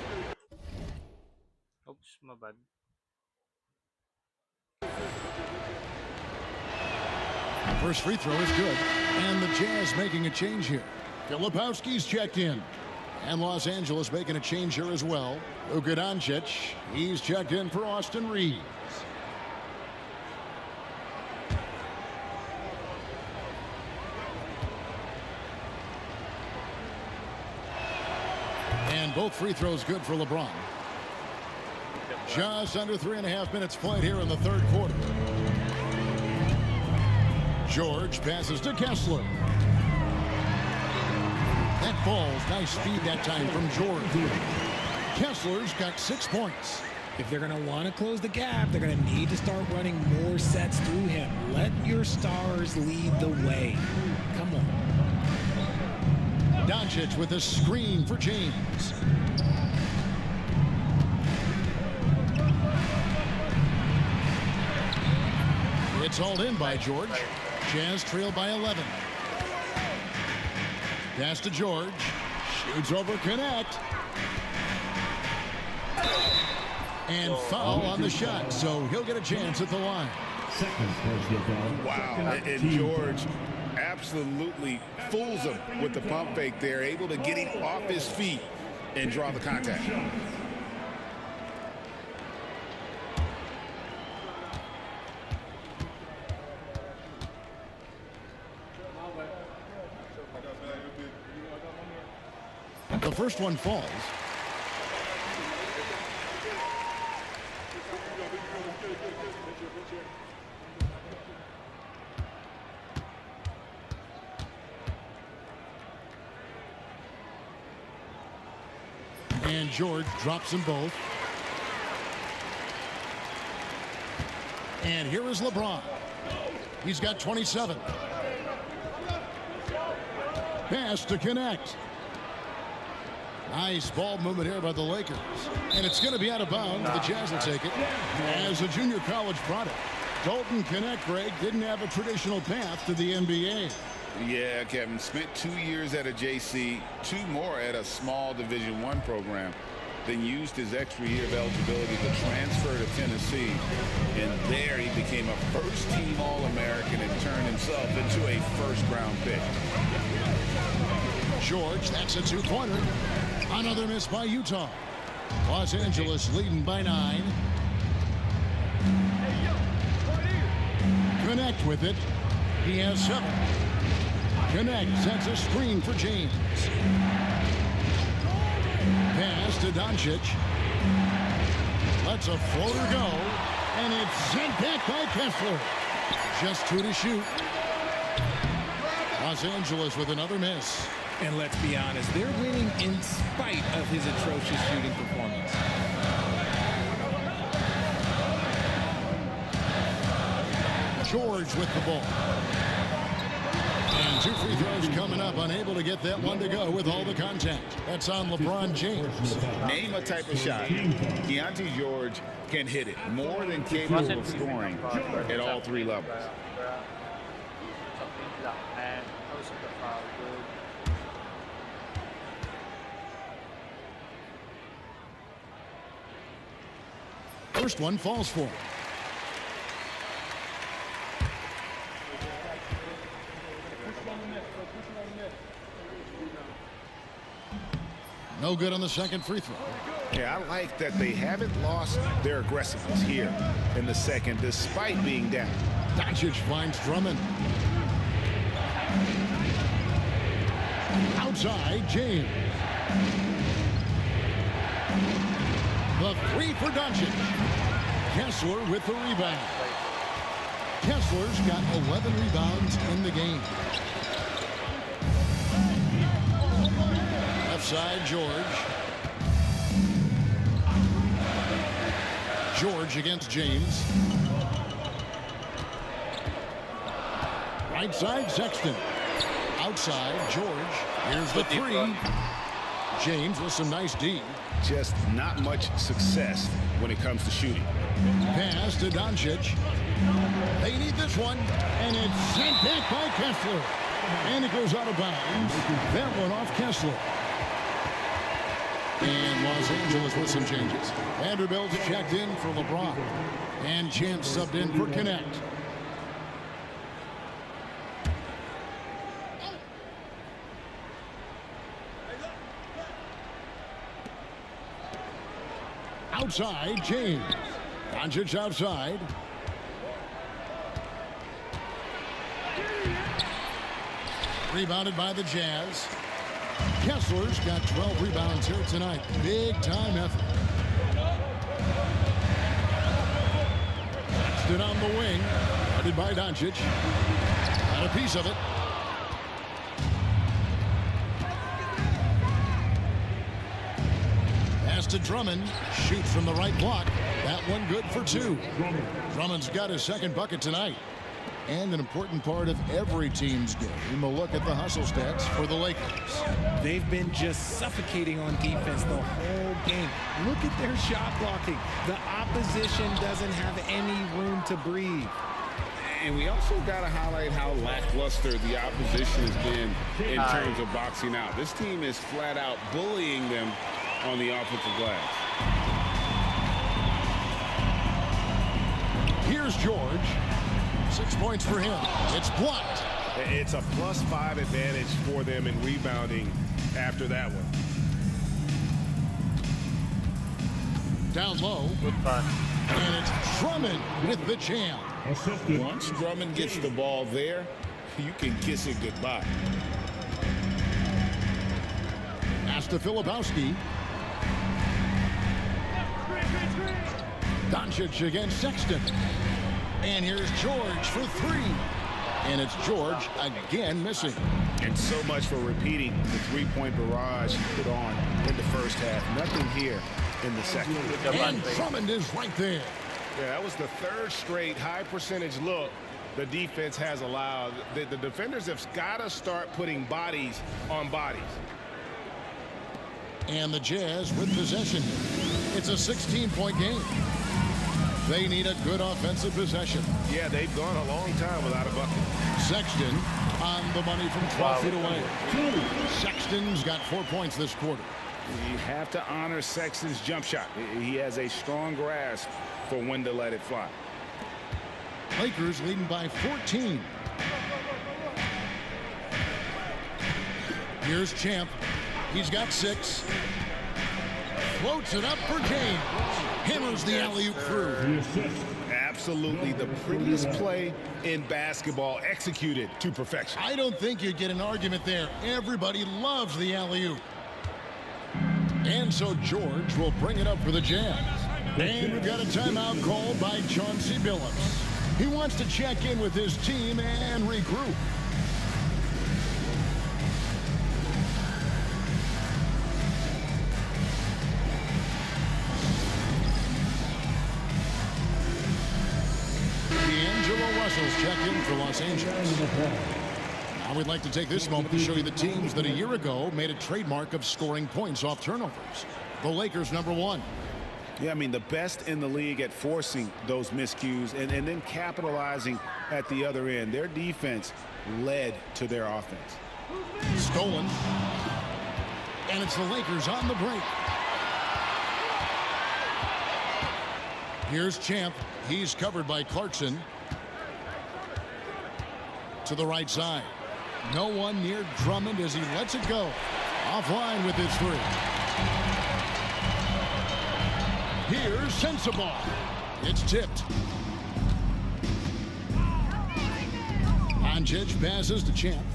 Oops, my bad. First free throw is good, and the Jazz making a change here. Filipowski's checked in, and Los Angeles making a change here as well. Luka Doncic, he's checked in for Austin Reeves. And both free throws good for LeBron. Just under 3.5 minutes played here in the third quarter. George passes to Kessler. That falls. Nice feed that time from George. Kessler's got 6 points. If they're going to want to close the gap, they're going to need to start running more sets through him. Let your stars lead the way. Come on. Doncic with a screen for James. It's hauled in by George. Jazz trail by 11. Pass to George. Shoots over Connect. And foul on the shot, so he'll get a chance at the line. Wow, and George absolutely fools him with the pump fake there, able to get him off his feet and draw the contact. The first one falls. And George drops them both. And here is LeBron. He's got 27. Pass to Connect. Nice ball movement here by the Lakers. And it's going to be out of bounds. The Jazz will take it as a junior college product. Dalton Connect, Greg, didn't have a traditional path to the NBA. Yeah, Kevin, spent 2 years at a JC, 2 more at a small Division I program, then used his extra year of eligibility to transfer to Tennessee. And there he became a first-team All-American and turned himself into a first-round pick. George, that's a 2-pointer. Another miss by Utah. Los Angeles leading by 9. Connect with it. He has 7. Connect sets a screen for James. Pass to Doncic. Lets a floater go. And it's sent back by Kessler. Just 2 to shoot. Los Angeles with another miss. And let's be honest, they're winning in spite of his atrocious shooting performance. George with the ball. And 2 free throws coming up, unable to get that one to go with all the contact. That's on LeBron James. Name a type of shot. Keontae George can hit it, more than capable of scoring at all 3 levels. First one falls for him. No good on the second free throw. Yeah, I like that they haven't lost their aggressiveness here in the second, despite being down. Doncic finds Drummond. Outside, James. The 3 for Doncic. Kessler with the rebound. Kessler's got 11 rebounds in the game. Left side, George. George against James. Right side, Sexton. Outside, George. Here's the three. James with some nice D. Just not much success when it comes to shooting. Pass to Doncic. They need this one. And it's sent back by Kessler. And it goes out of bounds. That one off Kessler. And Los Angeles with some changes. Vanderbilt checked in for LeBron. And Champ subbed in for Connect. Outside, James. Doncic outside. Rebounded by the Jazz. Kessler's got 12 rebounds here tonight. Big time effort. Stood on the wing. Guarded by Doncic. Got a piece of it. Pass to Drummond. Shoots from the right block. That one good for two. Drummond's got his second bucket tonight. And an important part of every team's game, a look at the hustle stats for the Lakers. They've been just suffocating on defense the whole game. Look at their shot blocking. The opposition doesn't have any room to breathe. And we also got to highlight how lackluster the opposition has been in terms of boxing out. This team is flat out bullying them on the offensive glass. Here's George. 6 points for him. It's blocked. It's a +5 advantage for them in rebounding after that one. Down low. Good pass. And it's Drummond with the jam. Once Drummond gets the ball there, you can kiss it goodbye. Pass to Filipowski. Doncic against Sexton. And here's George for three. And it's George again missing. And so much for repeating the three-point barrage put on in the first half. Nothing here in the second. And Drummond is right there. Yeah, that was the third straight high percentage look the defense has allowed. The defenders have got to start putting bodies on bodies. And the Jazz with possession. It's a 16-point game. They need a good offensive possession. Yeah, they've gone a long time without a bucket. Sexton on the money from 12 feet away. Sexton's got 4 points this quarter. You have to honor Sexton's jump shot. He has a strong grasp for when to let it fly. Lakers leading by 14. Here's Champ. He's got 6. Floats it up for James. Hammers the alley-oop through. Absolutely the prettiest play in basketball, executed to perfection. I don't think you'd get an argument there. Everybody loves the alley-oop. And so George will bring it up for the Jazz. And we've got a timeout called by Chauncey Billups. He wants to check in with his team and regroup. Russell's check in for Los Angeles. Now we'd like to take this moment to show you the teams that a year ago made a trademark of scoring points off turnovers. The Lakers, number 1. Yeah, I mean, the best in the league at forcing those miscues and then capitalizing at the other end. Their defense led to their offense. Stolen. And it's the Lakers on the break. Here's Champ. He's covered by Clarkson. To the right side. No one near Drummond as he lets it go. Offline with his 3. Here's Sensabaugh. It's tipped. Doncic passes to Champ.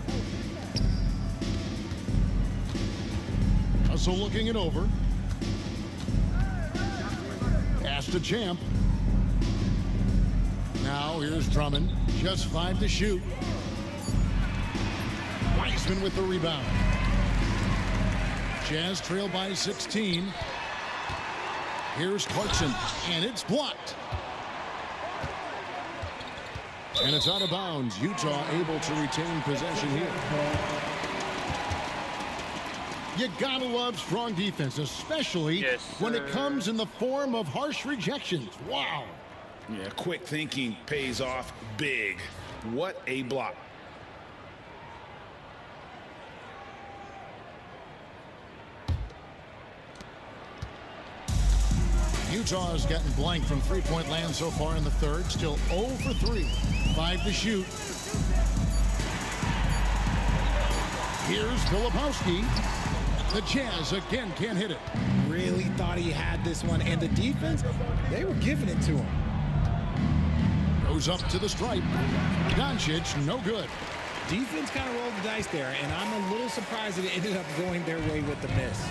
Russell looking it over. Pass to Champ. Now here's Drummond. Just 5 to shoot. Wiseman with the rebound. Jazz trail by 16. Here's Clarkson, and it's blocked. And it's out of bounds. Utah able to retain possession here. You gotta love strong defense, especially when it comes in the form of harsh rejections. Wow. Yeah, quick thinking pays off big. What a block. Utah has gotten blank from three-point land so far in the third. Still 0 for 3. 5 to shoot. Here's Filipowski. The Jazz again can't hit it. Really thought he had this one, and the defense, they were giving it to him. Goes up to the stripe. Doncic, no good. Defense kind of rolled the dice there, and I'm a little surprised that it ended up going their way with the miss.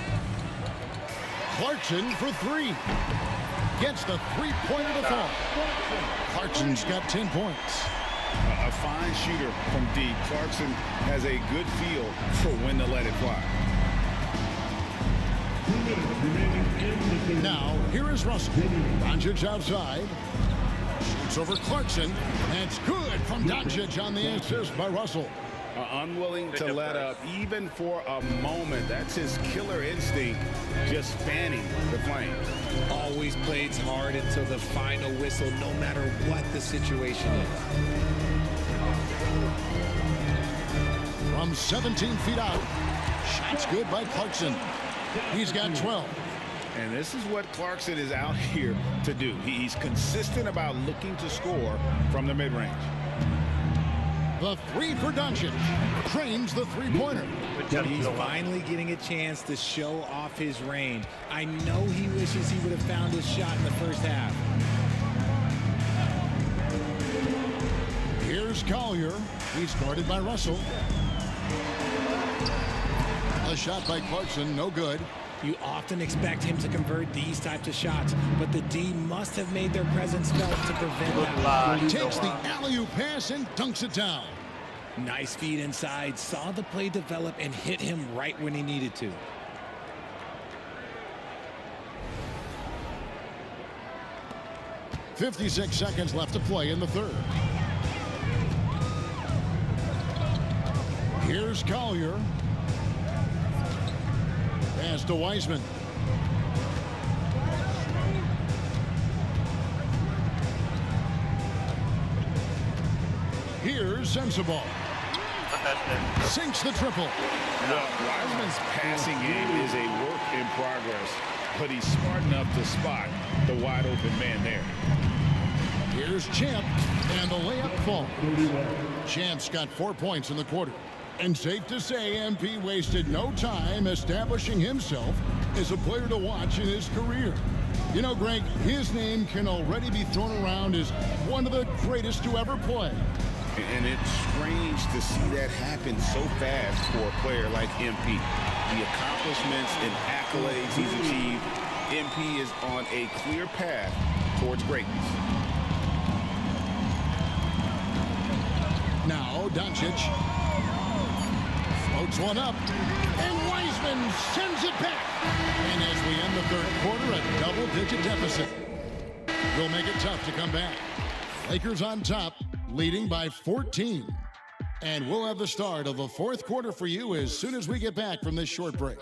Clarkson for 3. Gets the three-pointer to fall. Clarkson's got 10 points. A fine shooter from deep. Clarkson has a good feel for when to let it fly. Now, here is Russell. Doncic outside. Shoots over Clarkson. That's good from Doncic on the assist by Russell. Unwilling to let up even for a moment. That's his killer instinct, just fanning the flame. Always plays hard until the final whistle, no matter what the situation is. From 17 feet out. Shots good by Clarkson. He's got 12. And this is what Clarkson is out here to do. He's consistent about looking to score from the mid-range. The 3 for Doncic. Trains the three-pointer. He's finally getting a chance to show off his range. I know he wishes he would have found his shot in the first half. Here's Collier. He's guarded by Russell. A shot by Clarkson, no good. You often expect him to convert these types of shots, but the D must have made their presence felt to prevent that. Takes the alley-oop pass and dunks it down. Nice feed inside, saw the play develop and hit him right when he needed to. .56 seconds left to play in the third. Here's Collier. Pass to Wiseman. Here's Sensabaugh. Sinks the triple. Well, Wiseman's passing game is a work in progress, but he's smart enough to spot the wide open man there. Here's Champ, and the layup falls. Champ's got 4 points in the quarter. And safe to say, MP wasted no time establishing himself as a player to watch in his career. You know, Greg, his name can already be thrown around as one of the greatest to ever play. And it's strange to see that happen so fast for a player like MP. The accomplishments and accolades he's achieved, MP is on a clear path towards greatness. Now, Doncic floats one up, and Wiseman sends it back. And as we end the third quarter, a double-digit deficit. Will make it tough to come back. Lakers on top, leading by 14. And we'll have the start of the fourth quarter for you as soon as we get back from this short break.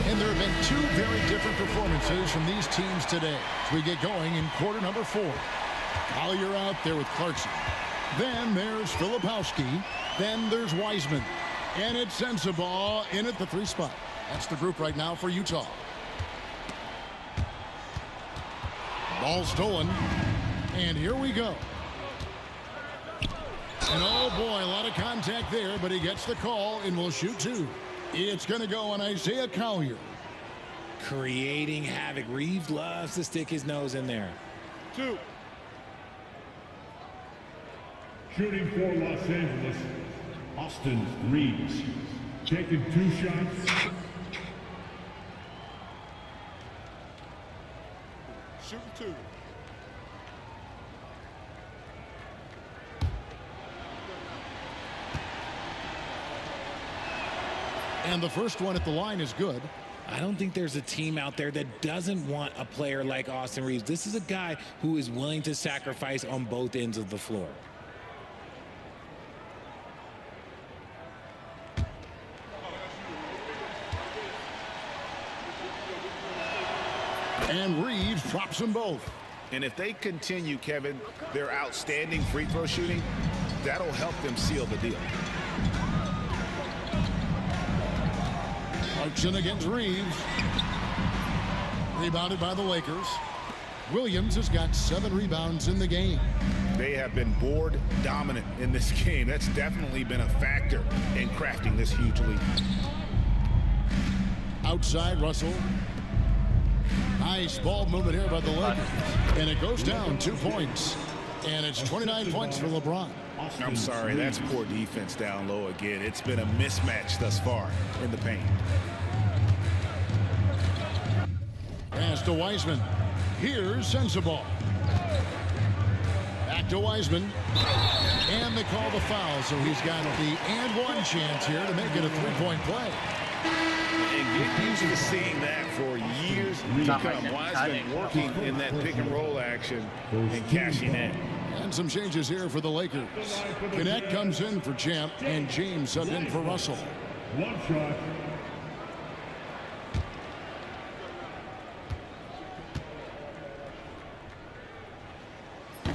And there have been two very different performances from these teams today as we get going in quarter number 4. Collier out there with Clarkson. Then there's Filipowski. Then there's Wiseman. And it's Sensabaugh in at the 3 spot. That's the group right now for Utah. Ball stolen. And here we go. And oh boy, a lot of contact there, but he gets the call and will shoot 2. It's going to go on Isaiah Collier. Creating havoc. Reeves loves to stick his nose in there. 2. Shooting for Los Angeles, Austin Reeves. Taking 2 shots. Shooting 2. And the first one at the line is good. I don't think there's a team out there that doesn't want a player like Austin Reeves. This is a guy who is willing to sacrifice on both ends of the floor. And Reeves drops them both. And if they continue, Kevin, their outstanding free throw shooting, that'll help them seal the deal. Clarkson against Reeves. Rebounded by the Lakers. Williams has got 7 rebounds in the game. They have been board dominant in this game. That's definitely been a factor in crafting this huge lead. Outside Russell. Nice ball movement here by the Lakers. And it goes down 2 points. And it's 29 points for LeBron. I'm sorry, that's poor defense down low again. It's been a mismatch thus far in the paint. Pass to Wiseman. Here's Sensabaugh. Back to Wiseman. And they call the foul, so he's got the and one chance here to make it a 3-point play. And get used to seeing that for years to come. Wiseman working in that pick and roll action and cashing in. And some changes here for the Lakers. Connect comes in for Champ, and James subbed in for Russell. One shot.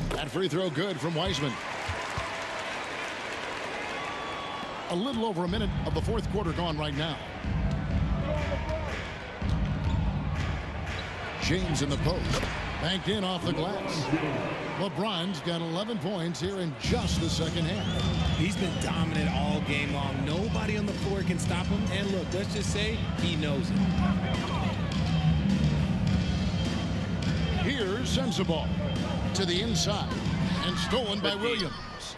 That free throw good from Wiseman. A little over a minute of the fourth quarter gone right now. James in the post. Banked in off the glass. LeBron's got 11 points here in just the second half. He's been dominant all game long. Nobody on the floor can stop him. And look, let's just say he knows it. Here's Sensabaugh to the inside and stolen by Williams.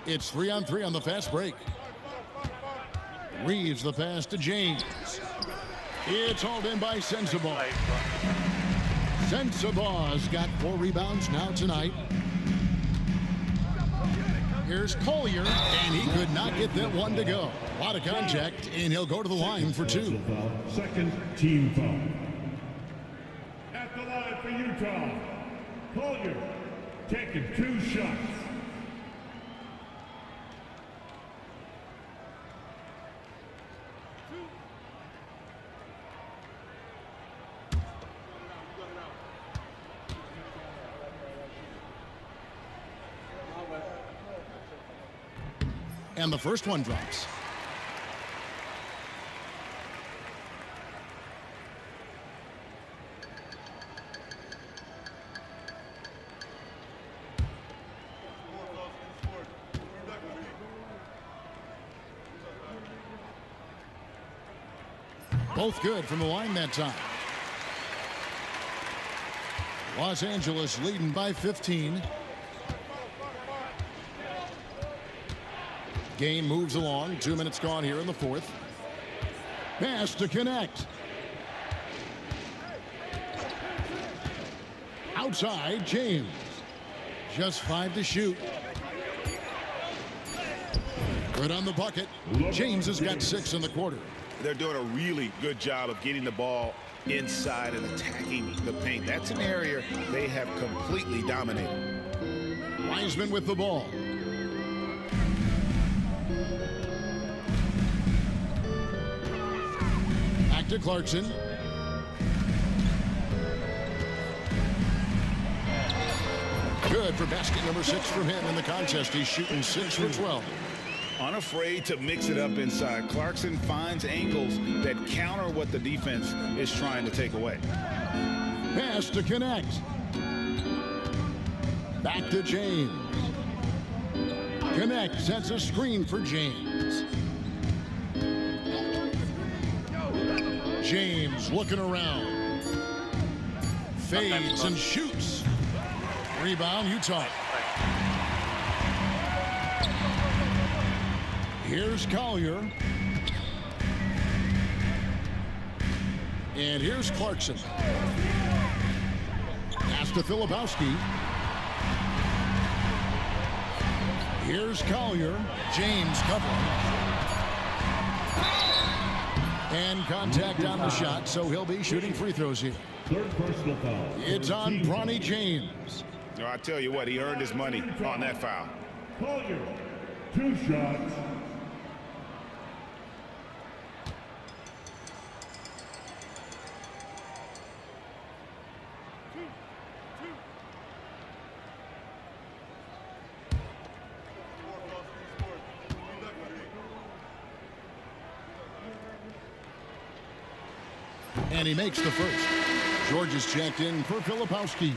It's 3-on-3 on the fast break. Reeves the pass to James. It's hauled in by Sensabaugh. Sensabaugh's got 4 rebounds now tonight. Here's Collier, and he could not get that one to go. A lot of contact, and he'll go to the line for 2. Second team foul. At the line for Utah, Collier taking 2 shots. And the first one drops. Both good from the line that time. Los Angeles leading by 15. Game moves along. 2 minutes gone here in the fourth. Pass to Connect. Outside, James. Just 5 to shoot. Good on the bucket. James has got 6 in the quarter. They're doing a really good job of getting the ball inside and attacking the paint. That's an area they have completely dominated. Wiseman with the ball. Back to Clarkson. Good for basket number 6 from him in the contest. He's shooting 6 for 12. Unafraid to mix it up inside. Clarkson finds angles that counter what the defense is trying to take away. Pass to Connect. Back to James. Connect sets a screen for James. James looking around. Fades and shoots. Rebound, Utah. Here's Collier. And here's Clarkson. Pass to Filipowski. Here's Collier. James covering. And contact on the shot, so he'll be shooting free throws here. Third personal foul. It's on Bronny James. No, I tell you what, he earned his money on that foul. Collier, 2 shots. And he makes the first. George is checked in for Filipowski.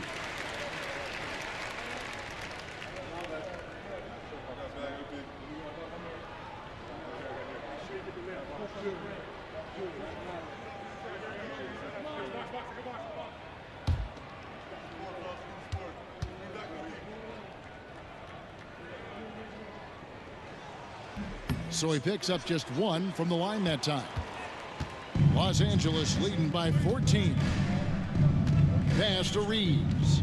So he picks up just 1 from the line that time. Los Angeles leading by 14. Pass to Reeves.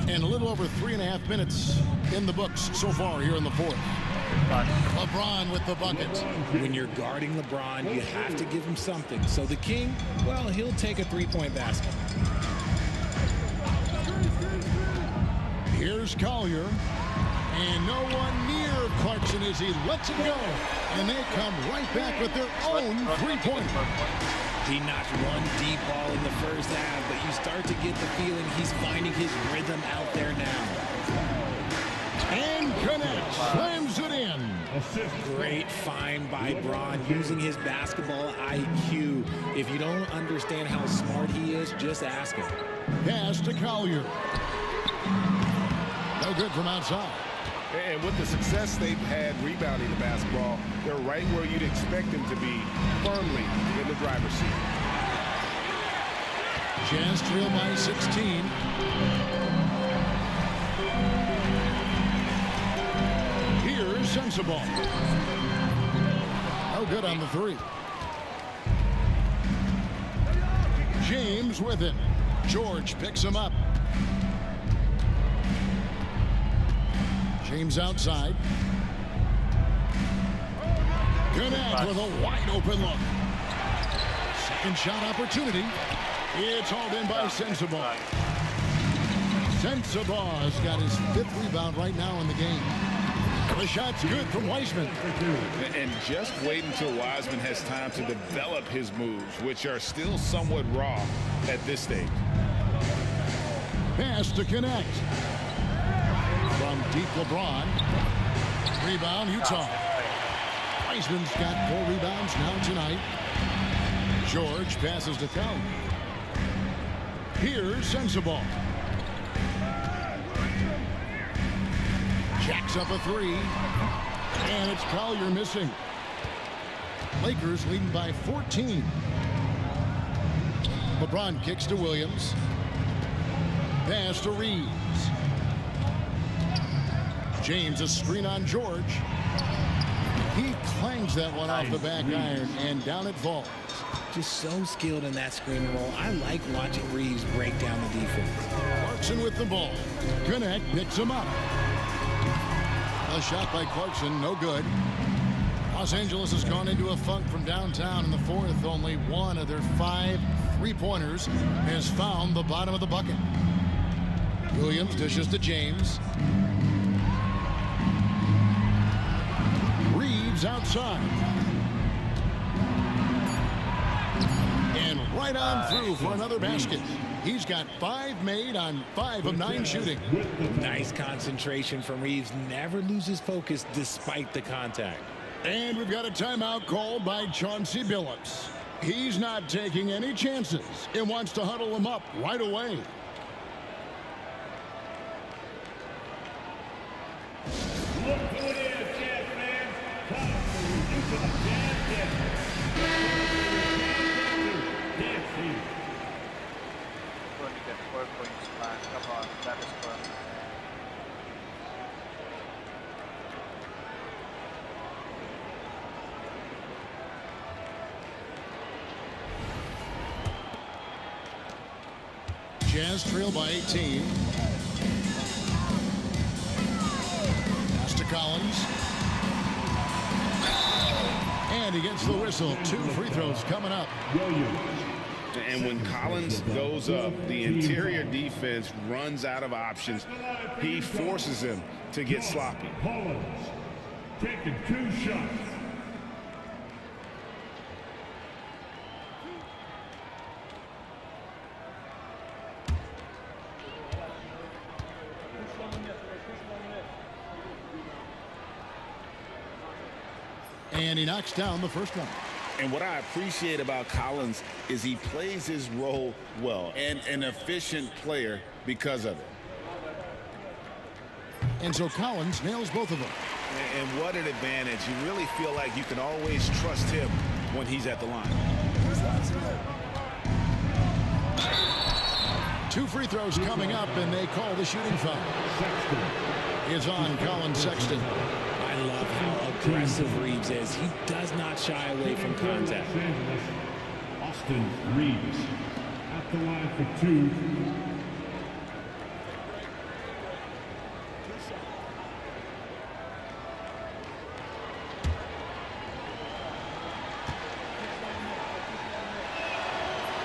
And a little over 3.5 minutes in the books so far here in the fourth. LeBron with the bucket. When you're guarding LeBron, you have to give him something. So the King, well, he'll take a 3-point basket. Here's Collier. And no one near Clarkson as he lets it go. And they come right back with their own 3-pointer. He knocked one deep ball in the first half, but you start to get the feeling he's finding his rhythm out there now. And connects, slams it in. Great find by Bron, using his basketball IQ. If you don't understand how smart he is, just ask him. Pass to Collier. No good from outside. And with the success they've had rebounding the basketball, they're right where you'd expect them to be, firmly in the driver's seat. Jazz trail by 16. Here's Sensible. No good on the 3. James with it. George picks him up. James outside. Gannett with a wide open look. Second shot opportunity. It's hauled in by Sensible. Sensabaugh's got his 5th rebound right now in the game. The shot's good from Wiseman. And just wait until Wiseman has time to develop his moves, which are still somewhat raw at this stage. Pass to Connect. From deep LeBron. Rebound Utah. Wiseman's got 4 rebounds now tonight. George passes to Collier. Here's Sensible. Jacks up a 3. And it's Collier missing. Lakers leading by 14. LeBron kicks to Williams. Pass to Reeves. James, a screen on George. He clangs that one off the back iron, and down it falls. Just so skilled in that screen roll. I like watching Reeves break down the defense. Clarkson with the ball. Connect picks him up. A shot by Clarkson, no good. Los Angeles has gone into a funk from downtown in the fourth. Only 1 of their 5 3-pointers has found the bottom of the bucket. Williams dishes to James. Reeves outside. And right on through for another basket. He's got 5 made on 5 of 9 shooting. Nice concentration from Reeves. Never loses focus despite the contact. And we've got a timeout called by Chauncey Billups. He's not taking any chances and wants to huddle him up right away. Look who it is, Jazz fans. Come into the Jazz Desert. Can't see. Going to get 4 points, man. Come on, that is fun. Jazz trail by 18. Pass to Collins. And he gets the whistle. 2 free throws coming up. And when Collins goes up, the interior defense runs out of options. He forces him to get sloppy. Collins taking 2 shots. And he knocks down the first one. And what I appreciate about Collins is he plays his role well, and an efficient player because of it. And so Collins nails both of them. And what an advantage. You really feel like you can always trust him when he's at the line. 2 free throws coming up, and they call the shooting foul. Is on Colin Sexton. I love how aggressive Reeves is. He does not shy away from contact. Austin Reeves at the line for 2.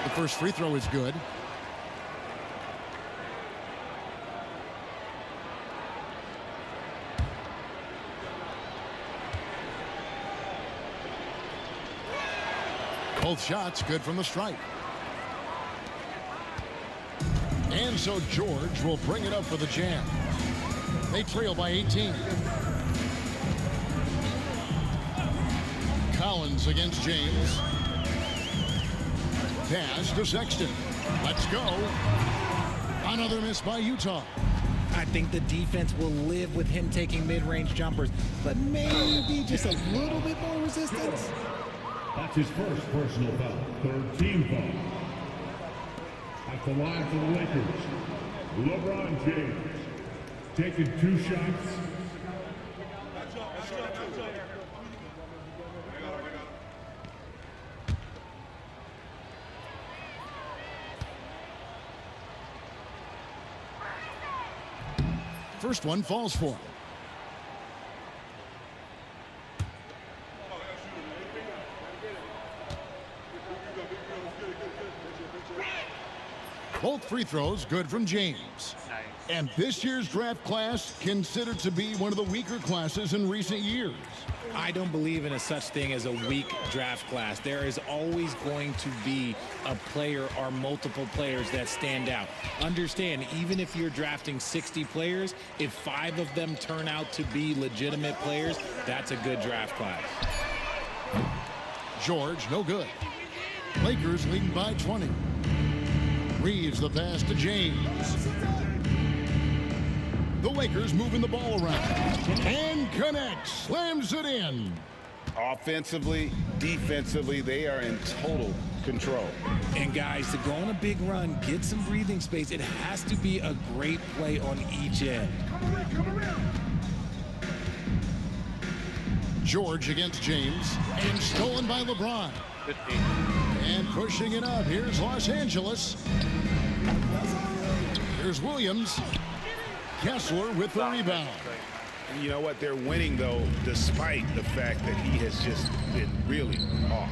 The first free throw is good. Both shots good from the stripe. And so George will bring it up for the Jam. They trail by 18. Collins against James. Pass to Sexton. Let's go. Another miss by Utah. I think the defense will live with him taking mid-range jumpers, but maybe just a little bit more resistance. That's his first personal foul. 3rd team foul. At the line for the Lakers, LeBron James taking 2 shots. First one falls for him. Both free throws good from James. And this year's draft class considered to be one of the weaker classes in recent years. I don't believe in a such thing as a weak draft class. There is always going to be a player or multiple players that stand out. Understand, even if you're drafting 60 players, if 5 of them turn out to be legitimate players, that's a good draft class. George, no good. Lakers leading by 20. Reeves the pass to James. The Lakers moving the ball around. And connects. Slams it in. Offensively, defensively, they are in total control. And guys, to go on a big run, get some breathing space, it has to be a great play on each end. George against James. And stolen by LeBron. And pushing it up. Here's Los Angeles. Here's Williams. Kessler with the rebound. You know what? They're winning, though, despite the fact that he has just been really off.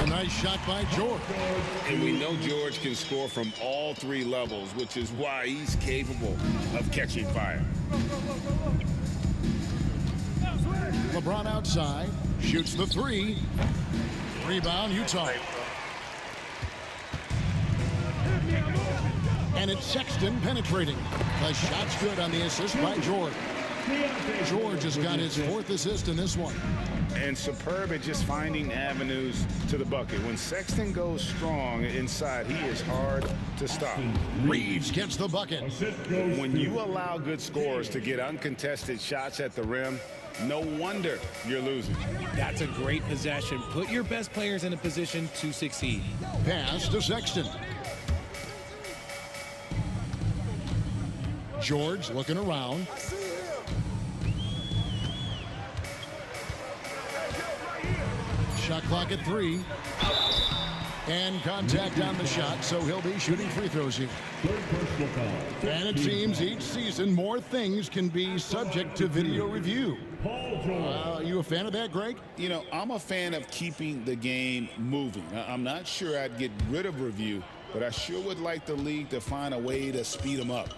A nice shot by George. And we know George can score from all 3 levels, which is why he's capable of catching fire. LeBron outside. Shoots the 3. Rebound, Utah. And it's Sexton penetrating. The shot's good on the assist by George. George has got his 4th assist in this one. And superb at just finding avenues to the bucket. When Sexton goes strong inside, he is hard to stop. Reeves gets the bucket. When you allow good scorers to get uncontested shots at the rim, no wonder you're losing. That's a great possession. Put your best players in a position to succeed. Pass to Sexton. George looking around. Shot clock at 3. And contact on the shot, so he'll be shooting free throws here. And it seems each season more things can be subject to video review. Paul George. You a fan of that, Greg? You know, I'm a fan of keeping the game moving. I'm not sure I'd get rid of review, but I sure would like the league to find a way to speed them up.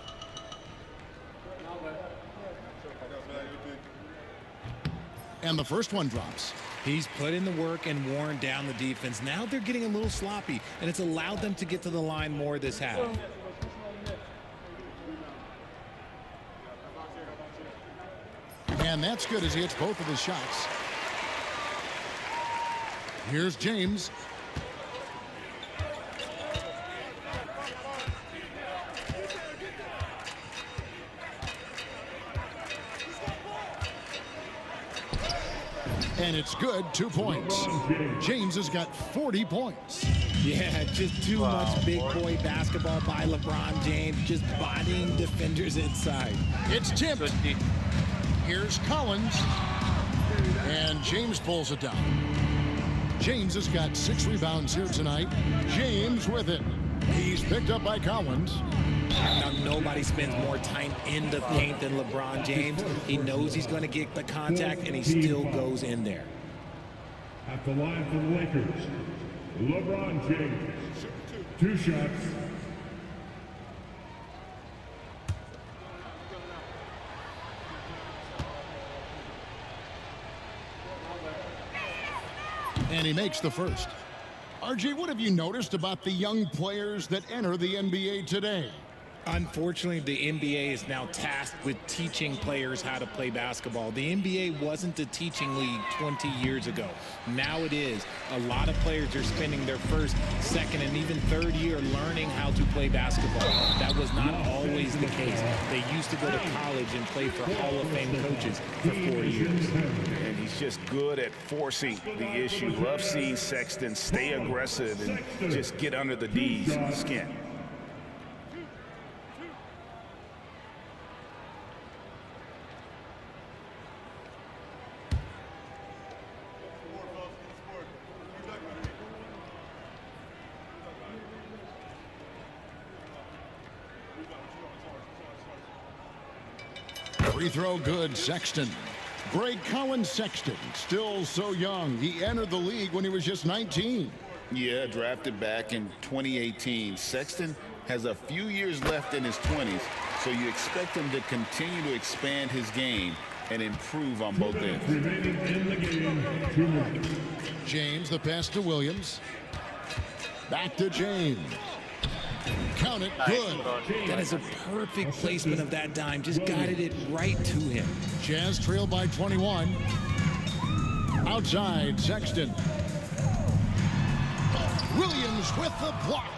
And the first one drops. He's put in the work and worn down the defense. Now they're getting a little sloppy, and it's allowed them to get to the line more this half. And that's good as he hits both of his shots. Here's James. And it's good, 2 points. James has got 40 points. Yeah, just too much big boy basketball by LeBron James, just bodying defenders inside. It's tipped. Here's Collins. And James pulls it down. James has got 6 rebounds here tonight. James with it. He's picked up by Collins. Now, nobody spends more time in the paint than LeBron James. He knows he's going to get the contact, and he still goes in there. At the line for the Lakers, LeBron James. 2 shots. And he makes the first. RJ, what have you noticed about the young players that enter the NBA today? Unfortunately, the NBA is now tasked with teaching players how to play basketball. The NBA wasn't a teaching league 20 years ago. Now it is. A lot of players are spending their first, second, and even third year learning how to play basketball. That was not always the case. They used to go to college and play for Hall of Fame coaches for 4 years. And he's just good at forcing the issue. Love seeing Sexton stay aggressive and just get under the D's skin. Free throw good, Sexton. Greg Collins Sexton, still so young. He entered the league when he was just 19. Yeah, drafted back in 2018. Sexton has a few years left in his 20s, so you expect him to continue to expand his game and improve on both ends. Remaining in the game, 2 minutes. James, the pass to Williams. Back to James. Count it, good. That is a perfect placement of that dime. Just guided it right to him. Jazz trail by 21. Outside, Sexton. Williams with the block.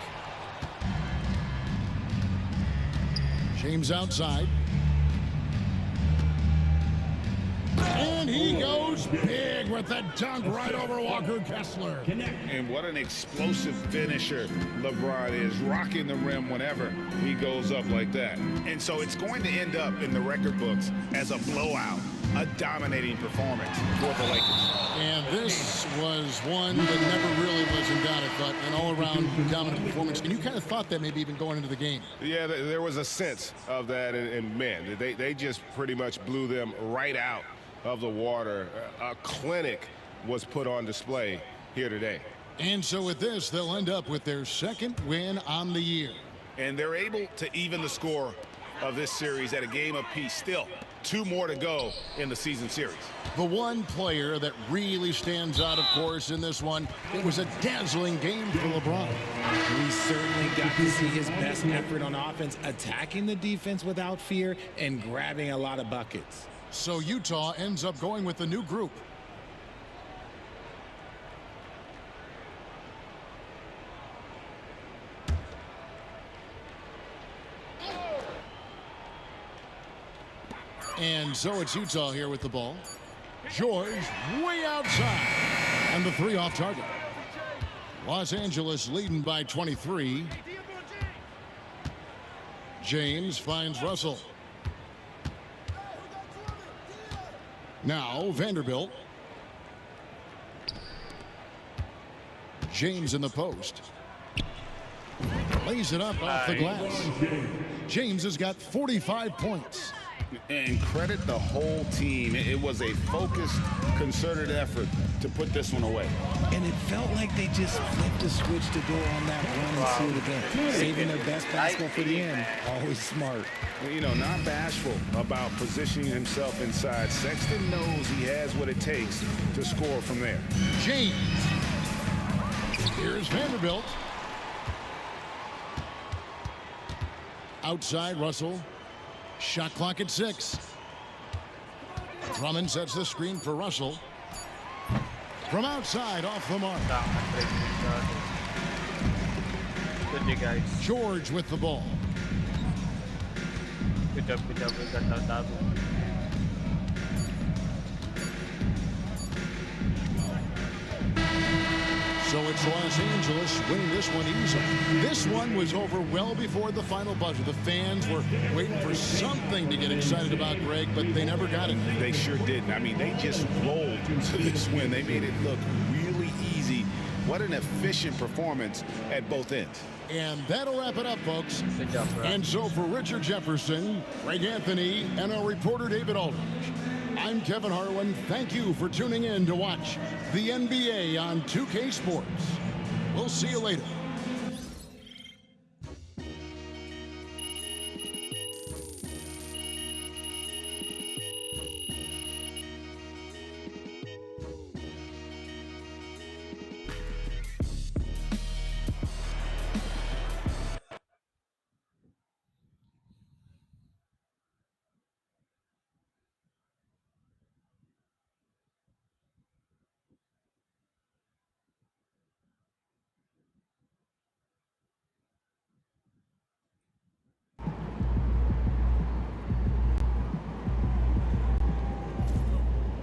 James outside. And he goes big with the dunk right over Walker Kessler. And what an explosive finisher LeBron is, rocking the rim whenever he goes up like that. And so it's going to end up in the record books as a blowout, a dominating performance for the Lakers. And this was one that never really was in doubt, I thought, an all-around dominant performance. And you kind of thought that maybe even going into the game. Yeah, there was a sense of that, and man, they just pretty much blew them right out of the water. A clinic was put on display here today. And so with this, they'll end up with their second win on the year. And they're able to even the score of this series at a game apiece. Still, 2 more to go in the season series. The one player that really stands out, of course, in this one, it was a dazzling game for LeBron. We certainly got to see his best effort on offense, attacking the defense without fear and grabbing a lot of buckets. So Utah ends up going with the new group. And so it's Utah here with the ball. George way outside. And the 3 off target. Los Angeles leading by 23. James finds Russell. Now Vanderbilt. James in the post. Lays it up off the glass. James has got 45 points. And credit the whole team. It was a focused, concerted effort to put this one away. And it felt like they just flipped a switch to go on that run and seal the game. Saving their best basketball for the end. Always smart. You know, not bashful about positioning himself inside. Sexton knows he has what it takes to score from there. James. Here's Vanderbilt. Outside, Russell. Shot clock at 6. Drummond sets the screen for Russell. From outside, off the mark. Good guys. George with the ball. Good job. We got that. So it's Los Angeles winning this one easily. This one was over well before the final buzzer. The fans were waiting for something to get excited about, Greg, but they never got it. They sure didn't. I mean, they just rolled to this win. They made it look really easy. What an efficient performance at both ends. And that'll wrap it up, folks. Good job, bro. And so for Richard Jefferson, Greg Anthony, and our reporter David Aldridge, I'm Kevin Harlan. Thank you for tuning in to watch the NBA on 2K Sports. We'll see you later.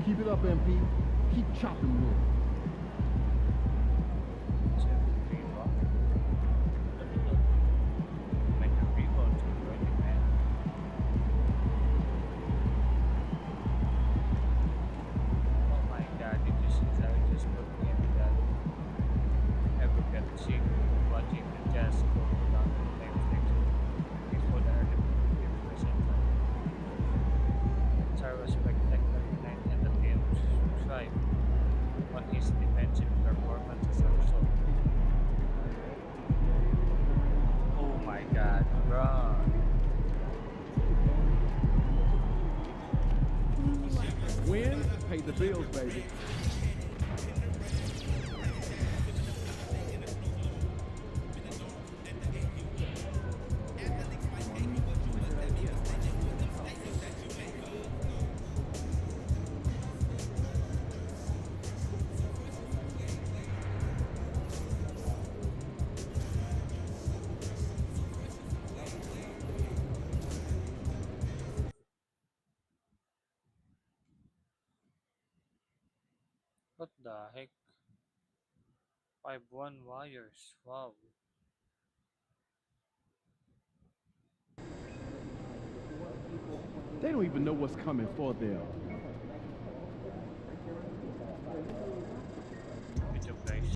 Keep it up, MP. Keep chopping wood. Win, pay the bills, baby. What the heck? 5-1 Warriors. Wow. They don't even know what's coming for them.